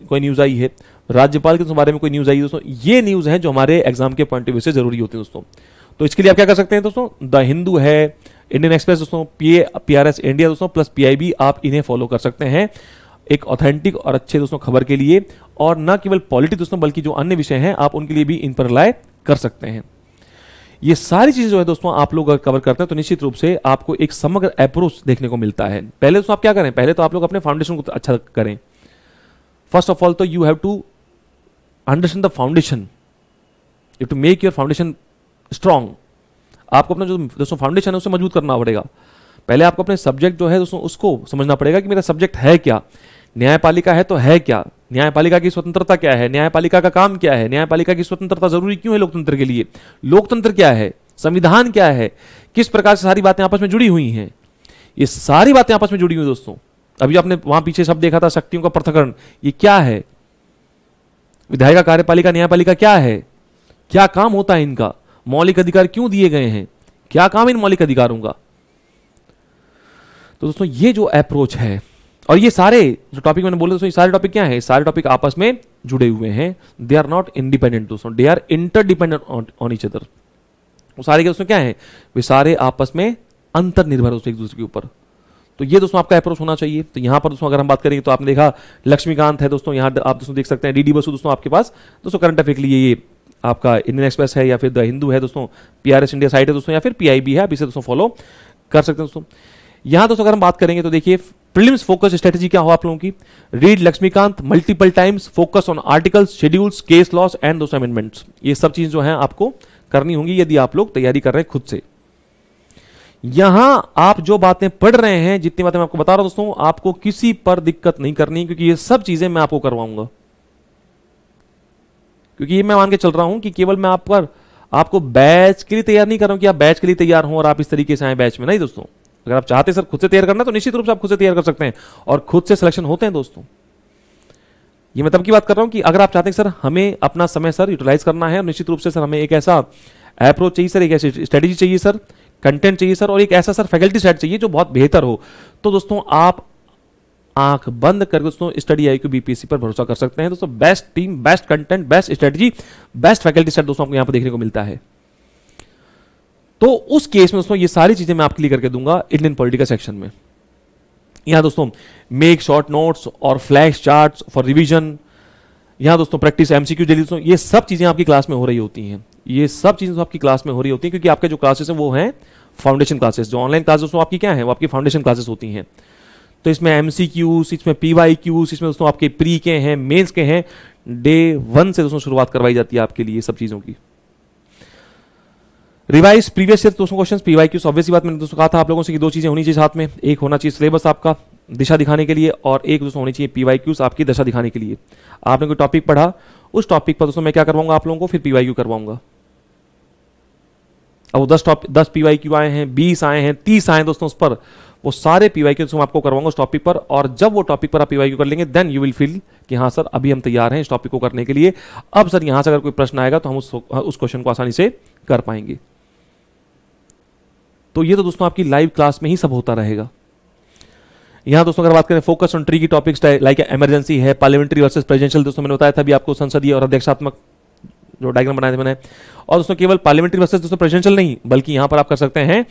कोई न्यूज आई है, राज्यपाल के बारे में कोई न्यूज आई है दोस्तों, ये न्यूज है जो हमारे एग्जाम के पॉइंट ऑफ व्यू से जरूरी होती है दोस्तों। तो इसके लिए आप क्या कर सकते हैं दोस्तों, द हिंदू है, इंडियन एक्सप्रेस दोस्तों, पीआरएस इंडिया दोस्तों प्लस पीआईबी, आप इन्हें फॉलो कर सकते हैं एक ऑथेंटिक और अच्छे दोस्तों खबर के लिए। और न केवल पॉलिटिक्स दोस्तों बल्कि जो अन्य विषय हैं आप उनके लिए भी इन पर रिलाय कर सकते हैं। ये सारी चीजें जो है दोस्तों आप लोग अगर कवर करते हैं तो निश्चित रूप से आपको एक समग्र अप्रोच देखने को मिलता है। पहले दोस्तों आप क्या करें, पहले तो आप लोग अपने फाउंडेशन को अच्छा करें। फर्स्ट ऑफ ऑल तो you have to understand the foundation, you to make your foundation strong. आपको अपना जो दोस्तों फाउंडेशन है उसे मजबूत करना पड़ेगा। पहले आपको अपने सब्जेक्ट जो है दोस्तों उसको समझना पड़ेगा कि मेरा सब्जेक्ट है क्या, न्यायपालिका है तो है क्या, न्यायपालिका की स्वतंत्रता क्या है, न्यायपालिका का काम क्या है, न्यायपालिका की स्वतंत्रता जरूरी क्यों है लोकतंत्र के लिए, लोकतंत्र क्या है, संविधान क्या है, किस प्रकार से सारी बातें आपस में जुड़ी हुई हैं। ये सारी बातें आपस में जुड़ी हुई दोस्तों। अभी आपने वहां पीछे शब्द देखा था शक्तियों का पृथक्करण, ये क्या है, विधायिका, कार्यपालिका, न्यायपालिका क्या है, क्या काम होता है इनका, मौलिक अधिकार क्यों दिए गए हैं, क्या काम इन मौलिक अधिकारों का। तो दोस्तों ये जो अप्रोच है और ये सारे जो टॉपिक मैंने बोले दोस्तों, ये सारे टॉपिक क्या है, सारे टॉपिक आपस में जुड़े हुए हैं। दे आर नॉट इंडिपेंडेंट दोस्तों, they are interdependent on each other. वो सारे के दोस्तों क्या है, वे सारे आपस में अंतर्निर्भर दोस्तों एक दूसरे के ऊपर। तो ये दोस्तों आपका अप्रोच होना चाहिए। तो यहां पर दोस्तों अगर हम बात करेंगे तो आपने देखा लक्ष्मीकांत है दोस्तों, यहां आप दोस्तों देख सकते हैं डीडी बसु दोस्तों आपके पास दोस्तों करंट अफेयर के लिए, ये आपका इंडियन एक्सप्रेस है या फिर द हिंदू है दोस्तों, पीआरएस इंडिया साइट है दोस्तों या फिर पीआईबी है, आप इसे दोस्तों फॉलो कर सकते हैं दोस्तों। यहां दोस्तों अगर हम बात करेंगे तो देखिए प्रीलिम्स फोकस स्ट्रेटजी क्या हो आप लोगों की, read Laxmikanth multiple times, focus on articles, schedules, case laws and दोस्तों अमेंडमेंट्स। ये सब चीज जो है आपको करनी होंगी यदि आप लोग तैयारी कर रहे हैं खुद से। यहां आप जो बातें पढ़ रहे हैं, जितनी बातें मैं आपको बता रहा हूं दोस्तों, आपको किसी पर दिक्कत नहीं करनी, क्योंकि ये सब चीजें मैं आपको करवाऊंगा। क्योंकि ये मैं मान के चल रहा हूं कि केवल मैं आपको बैच के लिए तैयार नहीं कर रहा हूं कि आप बैच के लिए तैयार हो और आप इस तरीके से आए बैच में, नहीं दोस्तों। अगर आप चाहते हैं सर खुद से तैयार करना तो निश्चित रूप से आप खुद से तैयार कर सकते हैं और खुद से सिलेक्शन होते हैं दोस्तों। ये मैं तब की बात कर रहा हूं कि अगर आप चाहते हैं सर हमें अपना समय सर यूटिलाइज करना है और निश्चित रूप से सर हमें एक ऐसा अप्रोच चाहिए सर, एक ऐसी स्ट्रेटेजी चाहिए सर, कंटेंट चाहिए सर, और एक ऐसा सर फैकल्टी सेट चाहिए जो बहुत बेहतर हो, तो दोस्तों आप आंख बंद करके दोस्तों स्टडी IQ BPSC पर भरोसा कर सकते हैं दोस्तों। Best team, best content, best strategy, best faculty set दोस्तों आपको यहां पर देखने को मिलता है। तो उस केस में दोस्तों ये सारी चीजें मैं आपके लिए करके दूंगा इंडियन पॉलिटिकल सेक्शन में। यहां दोस्तों मेक शॉर्ट नोट्स और फ्लैश चार्ट्स फॉर रिवीजन, यहां दोस्तों प्रैक्टिस MCQ डेली दोस्तों, ये सब चीजें आपकी क्लास में हो रही होती हैं। ये सब चीजें आपकी क्लास में हो रही होती हैं क्योंकि आपके जो क्लासेस हैं वो हैं फाउंडेशन क्लासेस। जो ऑनलाइन क्लासेस दोस्तों आपकी क्या है, वो आपकी फाउंडेशन क्लासेस होती हैं। तो इसमें MCQs, इसमें PYQs, इसमें दोस्तों आपके प्री के हैं, मेंस के हैं। डे 1 से दोस्तों शुरुआत करवाई जाती है आपके लिए सब चीजों की। रिवाइज प्रीवियस ईयर दोस्तों क्वेश्चंस, PYQs, ऑब्वियस बात मैंने दोस्तों कहा था आप लोगों से कि दो चीजें होनी चाहिए साथ में, एक होना चाहिए सिलेबस आपका दिशा दिखाने के लिए, और एक दोस्तों होनी चाहिए PYQs आपकी दिशा दिखाने के लिए। आपने कोई टॉपिक पढ़ा, उस टॉपिक पर दोस्तों मैं क्या करवाऊंगा आप लोगों को, फिर PYQ करवाऊंगा। अब 10 PYQ आए हैं, 20 आए हैं, 30 आए हैं दोस्तों, उस पर वो सारे PYQ आपको करवाऊंगा उस टॉपिक पर। और जब वो टॉपिक पर आप PYQ कर लेंगे देन यू विल फील कि हाँ सर अभी हम तैयार हैं इस टॉपिक को करने के लिए। अब सर यहां से अगर कोई प्रश्न आएगा तो हम उस क्वेश्चन को आसानी से कर पाएंगे। तो ये तो दोस्तों आपकी लाइव क्लास में ही सब होता रहेगा। यहां दोस्तों अगर बात करें focus on tricky topics like emergency है, पार्लियामेंट्री वर्सेस प्रेसिडेंशियल, दोस्तों मैंने बताया था अभी आपको संसदीय और अध्यक्षात्मक जो डायग्राम बनाए थे मैंने। और दोस्तों केवल पार्लियामेंट्री वर्सेस दोस्तों प्रेसिडेंशियल नहीं, बल्कि यहां पर आप कर सकते हैं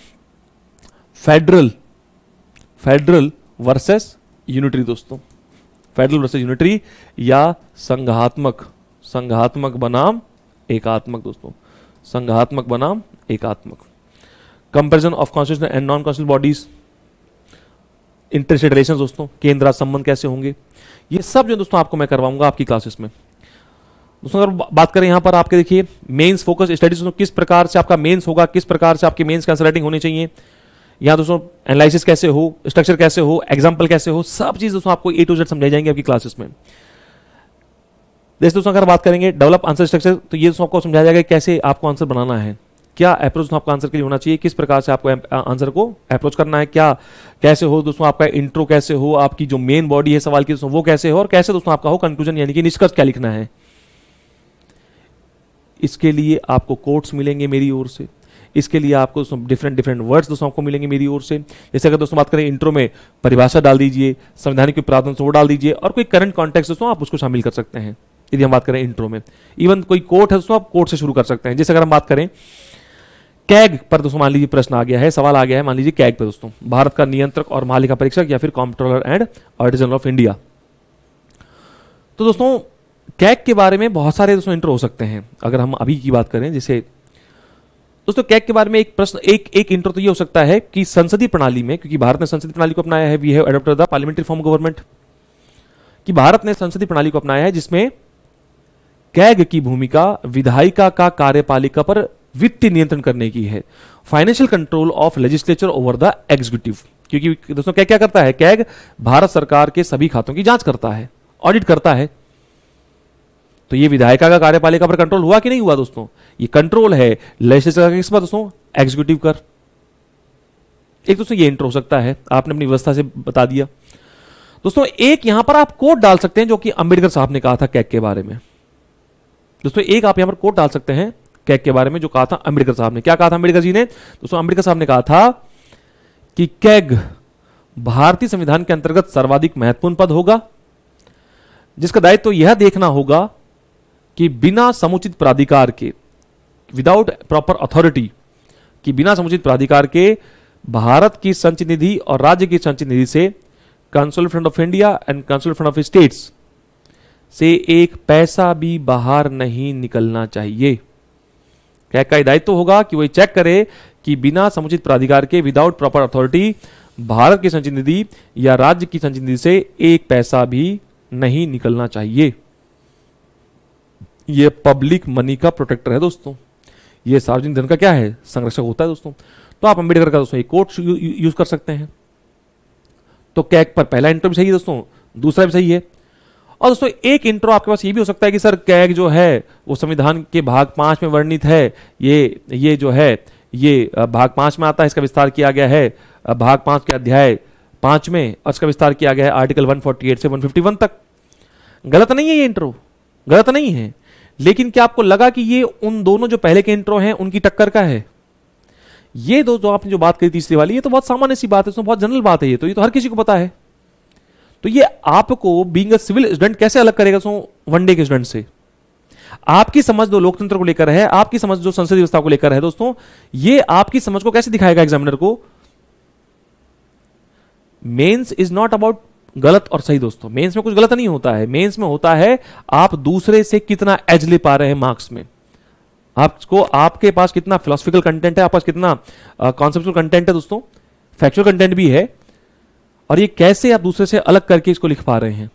फेडरल वर्सेस यूनिटरी दोस्तों, फेडरल वर्सेस यूनिटरी या संघात्मक बनाम एकात्मक दोस्तों, संघात्मक बनाम एकात्मक, comparison of constitutional and non constitutional bodies, interstate relations दोस्तों, केंद्र राज्य संबंध कैसे होंगे, ये सब जो दोस्तों आपको मैं करवाऊंगा आपकी क्लासेस में। दोस्तों अगर बात करें यहां पर आपके देखिए मेंस फोकस स्टडीज, किस प्रकार से आपका मेंस होगा, किस प्रकार से आपके मेंस की आंसर राइटिंग होनी चाहिए, यहां दोस्तों एनालिसिस कैसे हो, स्ट्रक्चर कैसे हो, एग्जांपल कैसे हो, सब चीज दोस्तों आपको A to Z समझाई जाएंगे आपकी क्लासेस में। दोस्तों अगर बात करेंगे डेवलप आंसर स्ट्रक्चर, तो ये दोस्तों आपको समझाया जाएगा कैसे आपको आंसर बनाना है, क्या अप्रोच आपका आंसर के लिए होना चाहिए, किस प्रकार से आपको आंसर को अप्रोच करना है, क्या कैसे हो दोस्तों आपका इंट्रो कैसे हो, आपकी जो मेन बॉडी है सवाल की दोस्तों वो कैसे हो, और कैसे दोस्तों आपका हो कंक्लूजन यानी कि निष्कर्ष क्या लिखना है। इसके लिए आपको कोट्स मिलेंगे मेरी ओर से, इसके लिए आपको डिफरेंट वर्ड्स दोस्तों आपको मिलेंगे मेरी ओर से। जैसे अगर दोस्तों बात करें इंट्रो में परिभाषा डाल दीजिए, संवैधानिक प्रावधान वो डाल दीजिए, और कोई करंट कॉन्टेक्स्ट दोस्तों आप उसको शामिल कर सकते हैं यदि हम बात करें इंट्रो में। इवन कोई कोट है दोस्तों आप कोट से शुरू कर सकते हैं। जैसे अगर हम बात करें कैग पर दोस्तों, मान लीजिए प्रश्न आ गया है, सवाल आ गया है, मान लीजिए कैग पे दोस्तों, भारत का नियंत्रक और महालेखा परीक्षक या फिर comptroller and auditor general of India. तो दोस्तों कैग के बारे में बहुत सारे दोस्तों इंट्रो हो सकते हैं। अगर हम अभी की बात करें जैसे दोस्तों कैग के बारे में एक प्रश्न, एक इंट्रो तो ये हो सकता है कि संसदीय प्रणाली में, क्योंकि भारत ने संसदीय प्रणाली को अपनाया है, we have adopted the parliamentary form government, कि भारत ने संसदीय प्रणाली को अपनाया है जिसमें कैग की भूमिका विधायिका का कार्यपालिका पर वित्तीय नियंत्रण करने की है, financial control of legislature over the executive. क्योंकि दोस्तों क्या क्या करता है कैग, भारत सरकार के सभी खातों की जांच करता है, ऑडिट करता है। तो ये विधायिका का कार्यपालिका पर कंट्रोल हुआ कि नहीं हुआ दोस्तों, ये कंट्रोल है लेजिस्लेचर का किस पर दोस्तों, एग्जीक्यूटिव कर। एक दोस्तों ये इंट्रो हो सकता है, आपने अपनी व्यवस्था से बता दिया। दोस्तों एक यहां पर आप कोट डाल सकते हैं जो कि अंबेडकर साहब ने कहा था कैग के बारे में। दोस्तों एक आप यहां पर कोट डाल सकते हैं कैग के बारे में जो कहा था अंबेडकर साहब ने। क्या कहा था अंबेडकर जी ने दोस्तों, अंबेडकर साहब ने कहा था कि कैग भारतीय संविधान के अंतर्गत सर्वाधिक महत्वपूर्ण पद होगा जिसका दायित्व तो यह देखना होगा कि बिना समुचित प्राधिकार के, विदाउट प्रॉपर अथॉरिटी, कि बिना समुचित प्राधिकार के भारत की संचित निधि और राज्य की संचित निधि से, consolidated fund of India and consolidated fund of states से एक पैसा भी बाहर नहीं निकलना चाहिए। क्या का दायित्व होगा कि वह चेक करे कि बिना समुचित प्राधिकार के, विदाउट प्रॉपर अथॉरिटी, भारत की संचित निधि या राज्य की संचित निधि से एक पैसा भी नहीं निकलना चाहिए। ये पब्लिक मनी का प्रोटेक्टर है दोस्तों, ये सार्वजनिक धन का क्या है, संरक्षक होता है दोस्तों। तो आप अंबेडकर का दोस्तों एक कोट यूज कर सकते हैं। तो कैग पर पहला इंट्रो भी सही है दोस्तों, दूसरा भी सही है। और दोस्तों एक इंट्रो आपके पास ये भी हो सकता है कि सर कैग जो है वो संविधान के भाग 5 में वर्णित है, ये जो है ये भाग 5 में आता है, इसका विस्तार किया गया है भाग 5 के अध्याय 5 में, और इसका विस्तार किया गया है आर्टिकल 148 से 151 तक। गलत नहीं है ये इंट्रो, गलत नहीं है, लेकिन क्या आपको लगा कि ये उन दोनों जो पहले के इंट्रो हैं उनकी टक्कर का है? ये दो जो आपने जो बात करी तीसरी वाली, ये तो बहुत सामान्य सी बात है, इसमें बहुत जनरल बात है, ये तो हर किसी को पता है। तो ये आपको बीइंग अ सिविल स्टूडेंट कैसे अलग करेगा वनडे के स्टूडेंट से? आपकी समझ जो लोकतंत्र को लेकर है, आपकी समझ जो संसदीय व्यवस्था को लेकर है दोस्तों, ये आपकी समझ को कैसे दिखाएगा एग्जामिनर को? मेंस इज नॉट अबाउट गलत और सही दोस्तों, मेंस में कुछ गलत नहीं होता है। मेंस में होता है आप दूसरे से कितना एज ले पा रहे हैं मार्क्स में, आपको आपके पास कितना फिलोसफिकल कंटेंट है, आपके पास कितना कॉन्सेप्चुअल कंटेंट है दोस्तों, फैक्चुअल कंटेंट भी है, और ये कैसे आप दूसरे से अलग करके इसको लिख पा रहे हैं।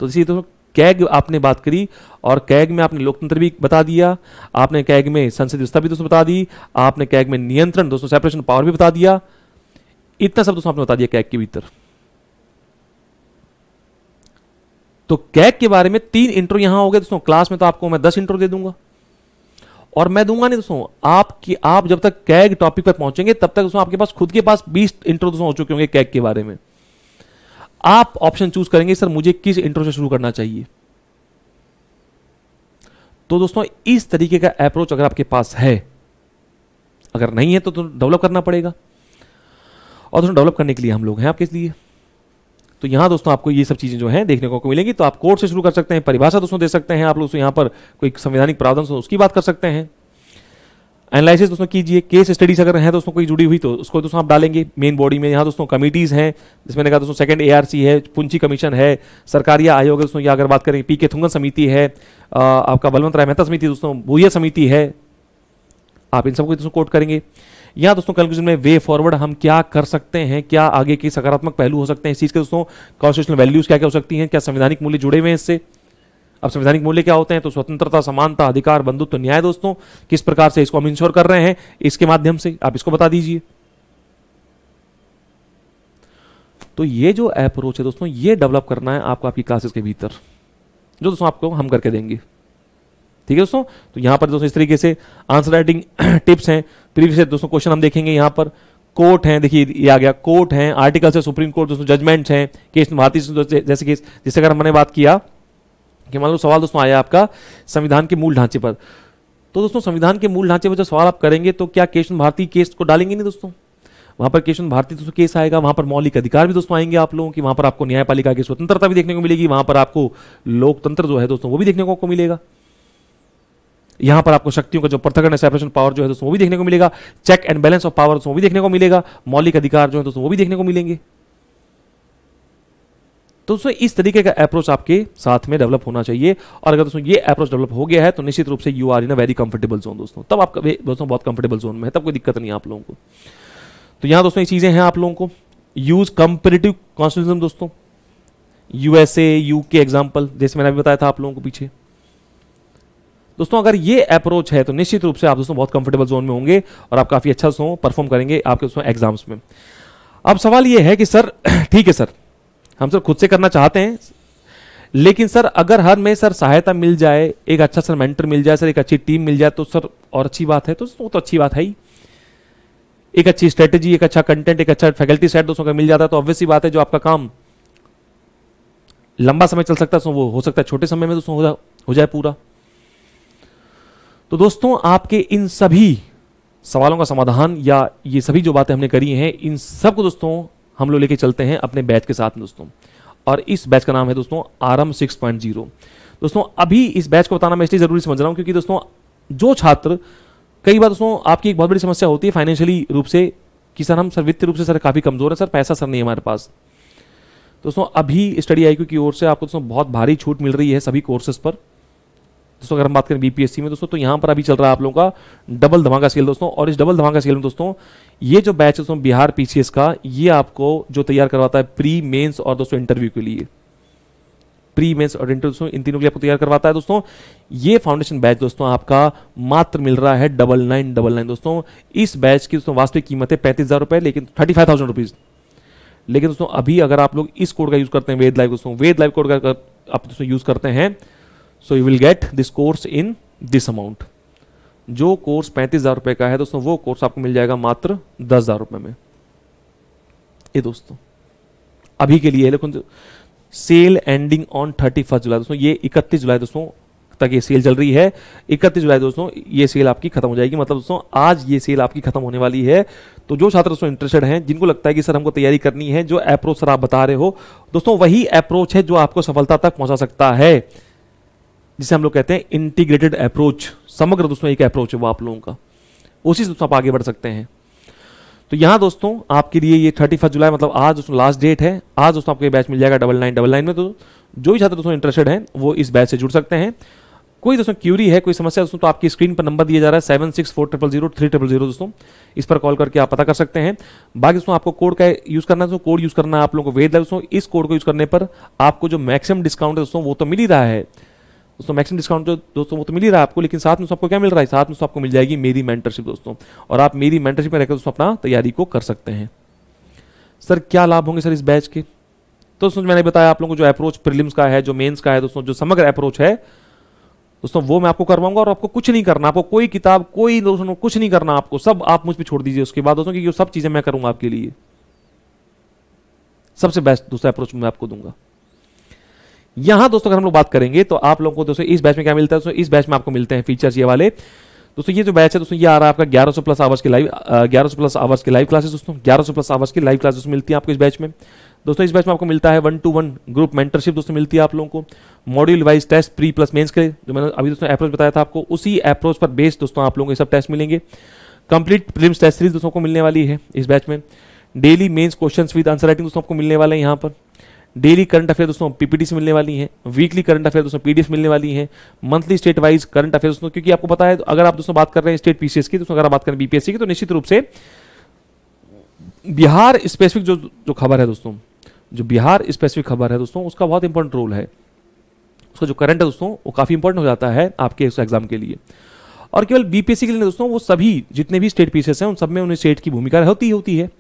तो इसी दोस्तों कैग आपने बात करी, और कैग में आपने लोकतंत्र भी बता दिया, आपने कैग में संसदीय व्यवस्था भी दोस्तों बता दी, आपने कैग में नियंत्रण दोस्तों सेपरेशन पावर भी बता दिया, इतना सब दोस्तों आपने बता दिया कैग के भीतर। तो कैग के बारे में 3 इंट्रो यहां हो गए दोस्तों। क्लास में तो आपको मैं 10 इंट्रो दे दूंगा, और मैं दूंगा नहीं दोस्तों आप जब तक कैग टॉपिक पर पहुंचेंगे तब तक दोस्तों आपके पास खुद के पास 20 इंट्रो दोस्तों हो चुके होंगे कैग के बारे में। आप ऑप्शन चूज करेंगे सर मुझे किस इंट्रो से शुरू करना चाहिए। तो दोस्तों इस तरीके का अप्रोच अगर आपके पास है, अगर नहीं है तो डेवलप करना पड़ेगा, और दोस्तों डेवलप करने के लिए हम लोग हैं आपके लिए। तो यहां दोस्तों आपको ये सब चीजें जो हैं देखने को मिलेंगी। तो आप कोड से शुरू कर सकते हैं, परिभाषा दोस्तों दे सकते हैं आप लोग, यहां पर कोई संवैधानिक प्रावधान उसकी बात कर सकते हैं, एनालिसिस दोस्तों कीजिए, केस स्टडीज अगर है दोस्तों कोई जुड़ी हुई तो उसको दोस्तों आप डालेंगे मेन बॉडी में। यहाँ दोस्तों कमिटीज हैं, जिसमें मैंने कहा दोस्तों सेकंड एआरसी है, पुंची कमीशन है, सरकारी आयोग है दोस्तों, या अगर बात करें पीके थुंगन समिति है, आपका बलवंत राय मेहता समिति दोस्तों, भूरिया समिति है, आप इन सबको दोस्तों कोट करेंगे। यहाँ दोस्तों कंक्लूजन में वे फॉरवर्ड हम क्या कर सकते हैं, क्या आगे के सकारात्मक पहलू हो सकते हैं इस चीज के दोस्तों, कॉन्स्टिट्यूशनल वैल्यूज क्या क्या हो सकती हैं, क्या संवैधानिक मूल्य जुड़े हुए हैं इससे। अब संवैधानिक मूल्य क्या होते हैं? तो स्वतंत्रता, समानता, अधिकार, बंधुत्व, न्याय दोस्तों, किस प्रकार से इसको हम इंश्योर कर रहे हैं, इसके माध्यम से आप इसको बता दीजिए। तो ये जो अप्रोच है दोस्तों, ये डेवलप करना है आपको आपकी क्लासेस के भीतर, जो दोस्तों आपको हम करके देंगे। ठीक है दोस्तों, तो यहां पर दोस्तों इस तरीके से आंसर राइटिंग टिप्स हैं, प्रीवियस दोस्तों क्वेश्चन हम देखेंगे, यहां पर कोर्ट हैं, देखिए ये आ गया, कोर्ट हैं, आर्टिकल से सुप्रीम कोर्ट दोस्तों, जजमेंट्स हैं, केस भारतीय जैसे केस, जिससे अगर हमने बात किया कि मान लो सवाल दोस्तों आया आपका संविधान के मूल ढांचे पर, तो दोस्तों संविधान के मूल ढांचे पर जब सवाल आप करेंगे तो क्या केशव भारती केस को डालेंगे नहीं दोस्तों, वहां पर केशव भारती दोस्तों केस आएगा, वहां पर मौलिक अधिकार भी दोस्तों आएंगे आप लोगों की, वहां पर आपको न्यायपालिका की स्वतंत्रता भी देखने को मिलेगी, वहां पर आपको लोकतंत्र जो है दोस्तों वो भी देखने को मिलेगा, यहां पर आपको शक्तियों का जो पृथक्करण सेपरेशन पावर जो है दोस्तों वो भी देखने को मिलेगा, check and balance of power वो भी देखने को मिलेगा, मौलिक अधिकार जो है दोस्तों वो भी देखने को मिलेंगे। तो दोस्तों इस तरीके का अप्रोच आपके साथ में डेवलप होना चाहिए, और अगर दोस्तों ये अप्रोच डेवलप हो गया है तो निश्चित रूप से you are in a very comfortable zone दोस्तों, तब आप दोस्तों बहुत कंफर्टेबल जोन में है, तब कोई दिक्कत नहीं आप लोगों को। तो यहां दोस्तों ये चीजें हैं आप लोगों को, यूज कंपेरेटिव कॉन्स्टिट्यूशनिज्म दोस्तों, यूएसए, यूके एग्जांपल, जैसे मैंने अभी बताया था आप लोगों को पीछे। दोस्तों अगर ये अप्रोच है तो निश्चित रूप से आप दोस्तों बहुत कंफर्टेबल जोन में होंगे और आप काफी अच्छा दोस्तों परफॉर्म करेंगे आपके दोस्तों एग्जाम्स में। अब सवाल ये है कि सर ठीक है सर, हम सर खुद से करना चाहते हैं, लेकिन सर अगर हर में सर सहायता मिल जाए, एक अच्छा सर मेंटर मिल जाए, सर एक अच्छी टीम मिल जाए तो सर और अच्छी बात है। तो वो तो अच्छी बात है ही, एक अच्छी स्ट्रेटेजी, एक अच्छा कंटेंट, एक अच्छा फैकल्टी सेट दोस्तों का मिल जाता है तो ऑब्वियस सी बात है जो आपका काम लंबा समय चल सकता है वो हो सकता है छोटे समय में दोस्तों हो जाए पूरा। तो दोस्तों आपके इन सभी सवालों का समाधान या ये सभी जो बातें हमने करी हैं, इन सबको दोस्तों हम लोग लेके चलते हैं अपने बैच के साथ दोस्तों, और इस बैच का नाम है दोस्तों आरएम 6.0। दोस्तों अभी इस बैच को बताना मैं इसलिए जरूरी समझ रहा हूं क्योंकि दोस्तों जो छात्र, कई बार दोस्तों आपकी एक बहुत बड़ी समस्या होती है फाइनेंशियली रूप से कि सर हम सर वित्तीय रूप से सर काफी कमजोर है, सर पैसा सर नहीं है हमारे पास। दोस्तों अभी स्टडी आईक्यू की ओर से आपको दोस्तों बहुत भारी छूट मिल रही है सभी कोर्सेज पर। दोस्तों अगर हम बात करें बीपीएससी में दोस्तों, तो यहां पर अभी चल रहा है आप लोगों का डबल धमाका सेल दोस्तों, और इस डबल धमाका सेल में दोस्तों ये जो बैच है दोस्तों बिहार पीसीएस का, ये आपको जो तैयार करवाता है प्री मेंस और दोस्तों इंटरव्यू के लिए, प्री मेंस और इंटरव्यू दोस्तों इन तीनों के लिए आपको तैयार करवाता है दोस्तों। ये फाउंडेशन बैच दोस्तों आपका मात्र मिल रहा है 9999 दोस्तों। इस बैच की दोस्तों वास्तविक कीमत है 35,000 रुपए, लेकिन 35,000 रुपीज, लेकिन दोस्तों अभी अगर आप लोग इस कोड का यूज करते हैं वेद लाइव दोस्तों, वेद लाइव कोड का आप दोस्तों यूज करते हैं, so you will get this course in this amount। जो कोर्स 35,000 रुपए का है दोस्तों, वो कोर्स आपको मिल जाएगा मात्र 10,000 रुपए में। ये दोस्तों अभी के लिए, लेकिन सेल एंडिंग ऑन 31 जुलाई दोस्तों, ये 31 जुलाई दोस्तों तक ये सेल चल रही है। 31 जुलाई दोस्तों ये सेल आपकी खत्म हो जाएगी, मतलब दोस्तों आज ये सेल आपकी खत्म होने वाली है। तो जो छात्र दोस्तों इंटरेस्टेड हैं, जिनको लगता है कि सर हमको तैयारी करनी है, जो अप्रोच सर आप बता रहे हो दोस्तों, वही अप्रोच है जो आपको सफलता तक पहुंचा सकता है, जिसे हम लोग कहते हैं इंटीग्रेटेड अप्रोच। समग्र दोस्तों एक अप्रोच है वो आप लोगों का, उसी से दोस्तों आप आगे बढ़ सकते हैं। तो यहां दोस्तों आपके लिए ये 31 जुलाई मतलब आज दोस्तों लास्ट डेट है। आज दोस्तों आपको ये बैच मिल जाएगा 9999 में। तो जो भी छात्र दोस्तों इंटरेस्टेड हैं वो इस बैच से जुड़ सकते हैं। कोई दोस्तों क्यूरी है, कोई समस्या दोस्तों, तो आपकी स्क्रीन पर नंबर दिया जा रहा है 76400300 दोस्तों, इस पर कॉल करके आप पता कर सकते हैं। बाकी दोस्तों आपको कोड का यूज करना है, कोड यूज करना है आप लोगों को वेद दोस्तों। इस कोड को यूज करने पर आपको जो मैक्सिमम डिस्काउंट है दोस्तों वो तो मिल ही रहा है दोस्तों, मैक्सिमम डिस्काउंट जो दोस्तों वो तो मिल ही रहा है आपको, लेकिन साथ में आपको क्या मिल रहा है, साथ में आपको मिल जाएगी मेरी मेंटरशिप दोस्तों। और आप मेरी मेंटरशिप में रहकर दोस्तों अपना तैयारी को कर सकते हैं। सर क्या लाभ होंगे सर इस बैच के? तो दोस्तों मैंने बताया आप लोगों को जो अप्रोच प्रीलिम्स का है, जो मेंस का है दोस्तों, जो समग्र अप्रोच है दोस्तों, वो मैं आपको करवाऊंगा। और आपको कुछ नहीं करना, आपको कोई किताब, कोई दोस्तों कुछ नहीं करना, आपको सब आप मुझ पर छोड़ दीजिए उसके बाद दोस्तों, क्योंकि ये सब चीजें मैं करूंगा आपके लिए। सबसे बेस्ट दूसरा अप्रोच मैं आपको दूंगा। यहां दोस्तों अगर हम लोग बात करेंगे तो आप लोगों को दोस्तों इस बैच में क्या मिलता है दोस्तों, इस बैच में आपको मिलते हैं फीचर्स ये वाले दोस्तों। ये जो बैच है दोस्तों, ये आ रहा है आपका 1100 प्लस आवर्स के लाइव, 1100 प्लस आवर्स के लाइव क्लासेस दोस्तों, 1100 प्लस आवर्स की लाइव क्लासेस मिलती है आपको इस बैच में दोस्तों। इस बैच में आपको मिलता है 1-to-1 ग्रुप मेंटरशिप दोस्तों मिलती है आप लोगों को। Module wise test pre plus mains के, जो मैंने अभी दोस्तों अप्रोच बताया था आपको, उसी अप्रोच पर बेस्ड दोस्तों आप लोगों को सब टेस्ट मिलेंगे। कंप्लीट प्रीलिम्स टेस्ट सीरीज दोस्तों को मिलने वाली है इस बैच में। Daily mains questions with answer writing दोस्तों आपको मिलने वाले हैं यहाँ पर। डेली करंट अफेयर दोस्तों पीपीटी से मिलने वाली हैं। वीकली करंट अफेयर दोस्तों पीडीएफ मिलने वाली हैं। Monthly state wise current affair दोस्तों, क्योंकि आपको पता है अगर आप दोस्तों बात कर रहे हैं स्टेट पीसीएस की दोस्तों, अगर आप बात करें बीपीएससी की, तो निश्चित रूप से बिहार स्पेसिफिक जो खबर है दोस्तों, जो बिहार स्पेसिफिक खबर है दोस्तों, उसका बहुत इंपॉर्टेंट रोल है। उसका जो करंट है दोस्तों वो काफी इंपॉर्टेंट हो जाता है आपके उस एग्जाम के लिए। और केवल बीपीएससी के लिए दोस्तों, वो सभी जितने भी स्टेट पीसीएस हैं उन सब में उन्हें स्टेट की भूमिका होती है।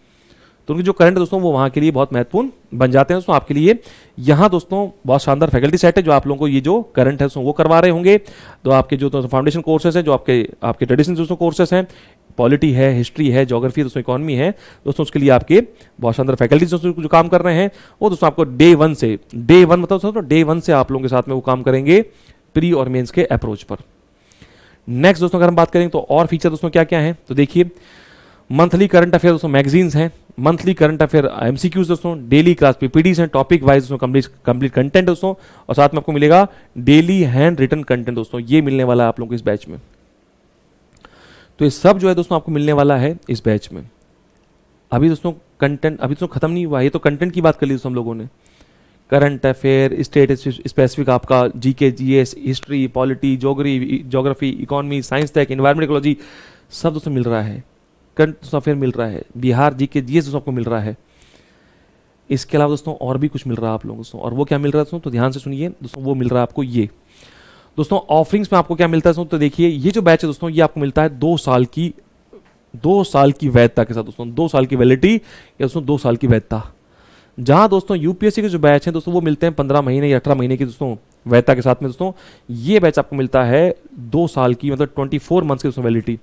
तो उनकी जो करंट है दोस्तों वो वहाँ के लिए बहुत महत्वपूर्ण बन जाते हैं दोस्तों आपके लिए। यहाँ दोस्तों बहुत शानदार फैकल्टी सेट है जो आप लोगों को ये जो करंट है दोस्तों वो करवा रहे होंगे। तो आपके जो फाउंडेशन कोर्सेज हैं, जो आपके ट्रेडिशनल दोस्तों कोर्सेज हैं, पॉलिटी है, हिस्ट्री है, ज्योग्राफी दोस्तों, इकोनॉमी है दोस्तों, उसके लिए आपके बहुत शानदार फैकल्टीज दोस्तों जो काम कर रहे हैं वो दोस्तों आपको डे वन मतलब दोस्तों डे वन से आप लोगों के साथ में वो काम करेंगे प्री और मेंस के अप्रोच पर। नेक्स्ट दोस्तों अगर हम बात करें तो और फीचर दोस्तों क्या क्या है, तो देखिए मंथली करंट अफेयर दोस्तों मैगजीन्स हैं, मंथली करंट अफेयर एमसीक्यूज दोस्तों, डेली क्लास पीपीडीज हैं, टॉपिक वाइज दोस्तों कंप्लीट कंटेंट दोस्तों, और साथ में आपको मिलेगा डेली हैंड रिटन कंटेंट दोस्तों, ये मिलने वाला है आप लोगों को इस बैच में। तो ये सब जो है दोस्तों आपको मिलने वाला है इस बैच में। अभी दोस्तों कंटेंट अभी दोस्तों खत्म नहीं हुआ, ये तो कंटेंट की बात कर ली दोस्तों हम लोगों ने। करंट अफेयर, स्टेट स्पेसिफिक आपका GK, GS, history, polity, geography, economy, science tech, environment, ecology, सब दोस्तों मिल रहा है। करंट अफेयर मिल रहा है, बिहार जीके, जीएस दोस्तों आपको मिल रहा है। इसके अलावा दोस्तों और भी कुछ मिल रहा है आप लोगों दोस्तों, और वो क्या मिल रहा है दोस्तों, तो ध्यान से सुनिए दोस्तों। वो मिल रहा है आपको ये दोस्तों ऑफरिंग्स में आपको क्या मिलता है दोस्तों, तो देखिए ये जो बैच है दोस्तों ये आपको मिलता है 2 साल की वैधता के साथ दोस्तों, 2 साल की वैलिडिटी या दोस्तों 2 साल की वैधता। जहां दोस्तों यूपीएससी के जो बैच हैं दोस्तों वो मिलते हैं 15 महीने या 18 महीने की दोस्तों वैधता के साथ में दोस्तों, ये बैच आपको मिलता है 2 साल की, मतलब 24 मंथ्स की दोस्तों वैलिडिटी।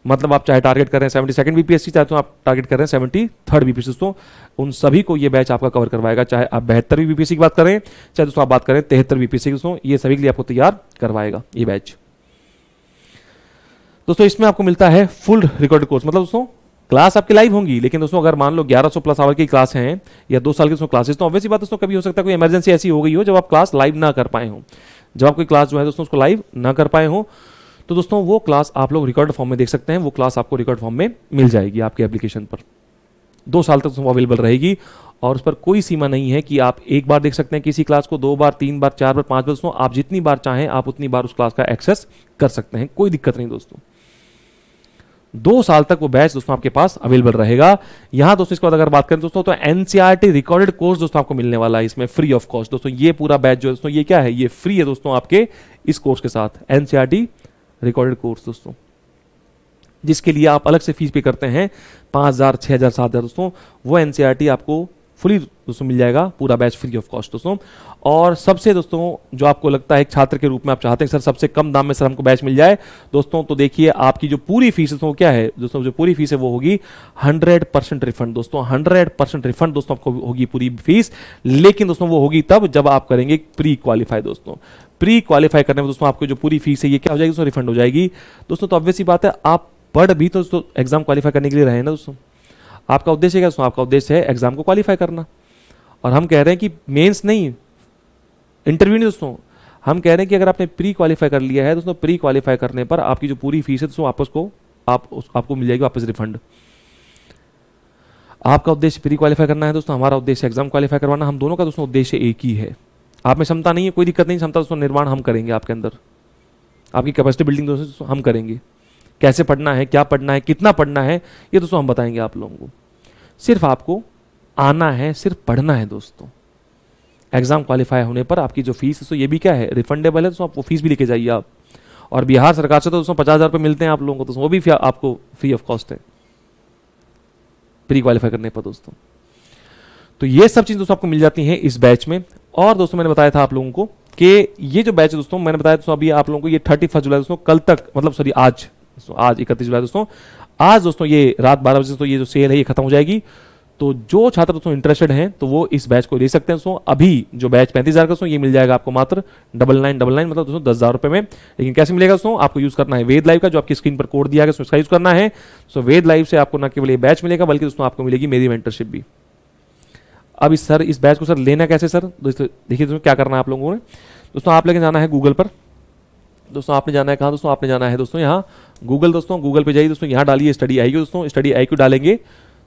मतलब आप चाहे टारगेट कर रहे हैं 72nd बीपीएससी, चाहे तो आप टारगेट कर रहे हैं 73rd बीपीएससी दोस्तों, उन सभी को ये बैच आपका कवर करवाएगा। चाहे आप 72वीं बीपीएससी की बात करें, चाहे दोस्तों आप बात करें 73 बीपीएससी की दोस्तों, ये सभी के लिए आपको तैयार करवाएगा ये बैच दोस्तों। इसमें आपको मिलता है फुल रिकॉर्डेड कोर्स, मतलब दोस्तों क्लास आपकी लाइव होंगी, लेकिन दोस्तों अगर मान लो 1100 प्लस आवर की क्लास हैं या 2 साल की दोस्तों क्लासेस, तो ऑब्वियसली बात दोस्तों कभी हो सकता है कोई इमरजेंसी ऐसी हो गई हो जब आप क्लास लाइव ना कर पाए हो, जब आप कोई क्लास जो है दोस्तों उसको लाइव ना कर पाए हो, तो दोस्तों वो क्लास आप लोग रिकॉर्ड फॉर्म में देख सकते हैं। वो क्लास आपको रिकॉर्ड फॉर्म में मिल जाएगी आपके एप्लीकेशन पर, 2 साल तक दोस्तों अवेलेबल रहेगी, और उस पर कोई सीमा नहीं है कि आप एक बार देख सकते हैं किसी क्लास को, 2 बार, 3 बार, 4 बार, 5 बार दोस्तों, आप जितनी बार चाहें आप उतनी बार उस क्लास का एक्सेस कर सकते हैं, कोई दिक्कत नहीं दोस्तों। 2 साल तक वो बैच दोस्तों आपके पास अवेलेबल रहेगा। यहां दोस्तों इसके बाद अगर बात करें दोस्तों, तो एनसीईआरटी रिकॉर्डेड कोर्स दोस्तों आपको मिलने वाला है इसमें फ्री ऑफ कॉस्ट दोस्तों। ये पूरा बैच जो है दोस्तों ये क्या है, ये फ्री है दोस्तों आपके इस कोर्स के साथ, एनसीईआरटी रिकॉर्डेड कोर्स दोस्तों, जिसके लिए आप अलग से फीस पे करते हैं 5,000, 6,000, 7,000 दोस्तों, वो एनसीईआरटी आपको फुली दोस्तों मिल जाएगा पूरा बैच फ्री ऑफ कॉस्ट दोस्तों। और सबसे दोस्तों जो आपको लगता है एक छात्र के रूप में आप चाहते हैं सर सबसे कम दाम में सर हमको बैच मिल जाए दोस्तों, तो देखिए आपकी जो पूरी फीस है वो क्या है दोस्तों, जो पूरी फीस है वो होगी 100% रिफंड दोस्तों, 100% रिफंड दोस्तों आपको होगी पूरी फीस। लेकिन दोस्तों वो होगी तब जब आप करेंगे प्री क्वालिफाई दोस्तों। प्री क्वालिफाई करने में दोस्तों आपको जो पूरी फीस है ये क्या हो जाएगी दोस्तों, रिफंड हो जाएगी दोस्तों। तो ऑब्वियस सी बात है आप पढ़ भी तो दोस्तों एग्जाम क्वालिफाई करने के लिए रहे ना दोस्तों। आपका उद्देश्य क्या दोस्तों, आपका उद्देश्य है एग्जाम को क्वालिफाई करना। और हम कह रहे हैं कि मेंस नहीं, इंटरव्यू नहीं दोस्तों, हम कह रहे हैं कि अगर आपने प्री क्वालिफाई कर लिया है दोस्तों, प्री क्वालिफाई करने पर आपकी जो पूरी फीस है दोस्तों आपको मिल जाएगी वापस रिफंड। आपका उद्देश्य प्री क्वालिफाई करना है दोस्तों, हमारा उद्देश्य एग्जाम क्वालिफाई करवाना। हम दोनों का दोस्तों उद्देश्य एक ही है। आप में क्षमता नहीं है कोई दिक्कत नहीं, क्षमता दोस्तों निर्माण हम करेंगे आपके अंदर, आपकी कैपेसिटी बिल्डिंग दोस्तों हम करेंगे। कैसे पढ़ना है, क्या पढ़ना है, कितना पढ़ना है, ये दोस्तों हम बताएंगे आप लोगों को। सिर्फ आपको आना है, सिर्फ पढ़ना है दोस्तों। एग्जाम क्वालिफाई होने पर आपकी जो फीस है तो ये भी क्या है, रिफंडेबल है दोस्तों। आप वो फीस भी लेके जाइए आप। और बिहार सरकार से तो दोस्तों 50,000 रुपये मिलते हैं आप लोगों को दोस्तों, वो भी आपको फ्री ऑफ कॉस्ट है प्री क्वालिफाई करने पर दोस्तों। तो ये सब चीज दोस्तों आपको मिल जाती है इस बैच में। और दोस्तों मैंने बताया था आप लोगों को कि ये जो बैच है दोस्तों, मैंने बताया दोस्तों अभी आप लोगों को ये 31 जुलाई दोस्तों कल तक, मतलब सॉरी आज 31 जुलाई दोस्तों, आज दोस्तों ये रात 12 बजे तो ये जो सेल है ये खत्म हो जाएगी। तो जो छात्र दोस्तों इंटरेस्टेड हैं तो वो इस बैच को ले सकते हैं दोस्तों। अभी जो बैच 35,000 का दोस्तों ये मिल जाएगा आपको मात्र 9999 मतलब दोस्तों 10,000 रुपए में। लेकिन कैसे मिलेगा दोस्तों, आपको यूज करना है वेद लाइव का, जो आपकी स्क्रीन पर कोड दिया गया उसका यूज करना है। सो वेद लाइव से आपको न केवल ये बैच मिलेगा बल्कि दोस्तों आपको मिलेगी मेरी मेंटरशिप भी। अब इस बैच को सर लेना कैसे सर दोस्तों, देखिए दोस्तों क्या करना है आप लोगों ने दोस्तों, आप लेके जाना है गूगल पर दोस्तों। आपने जाना है कहाँ दोस्तों, आपने जाना है दोस्तों यहाँ गूगल दोस्तों। गूगल पे जाइए दोस्तों, यहाँ डालिए स्टडी IQ दोस्तों। स्टडी IQ डालेंगे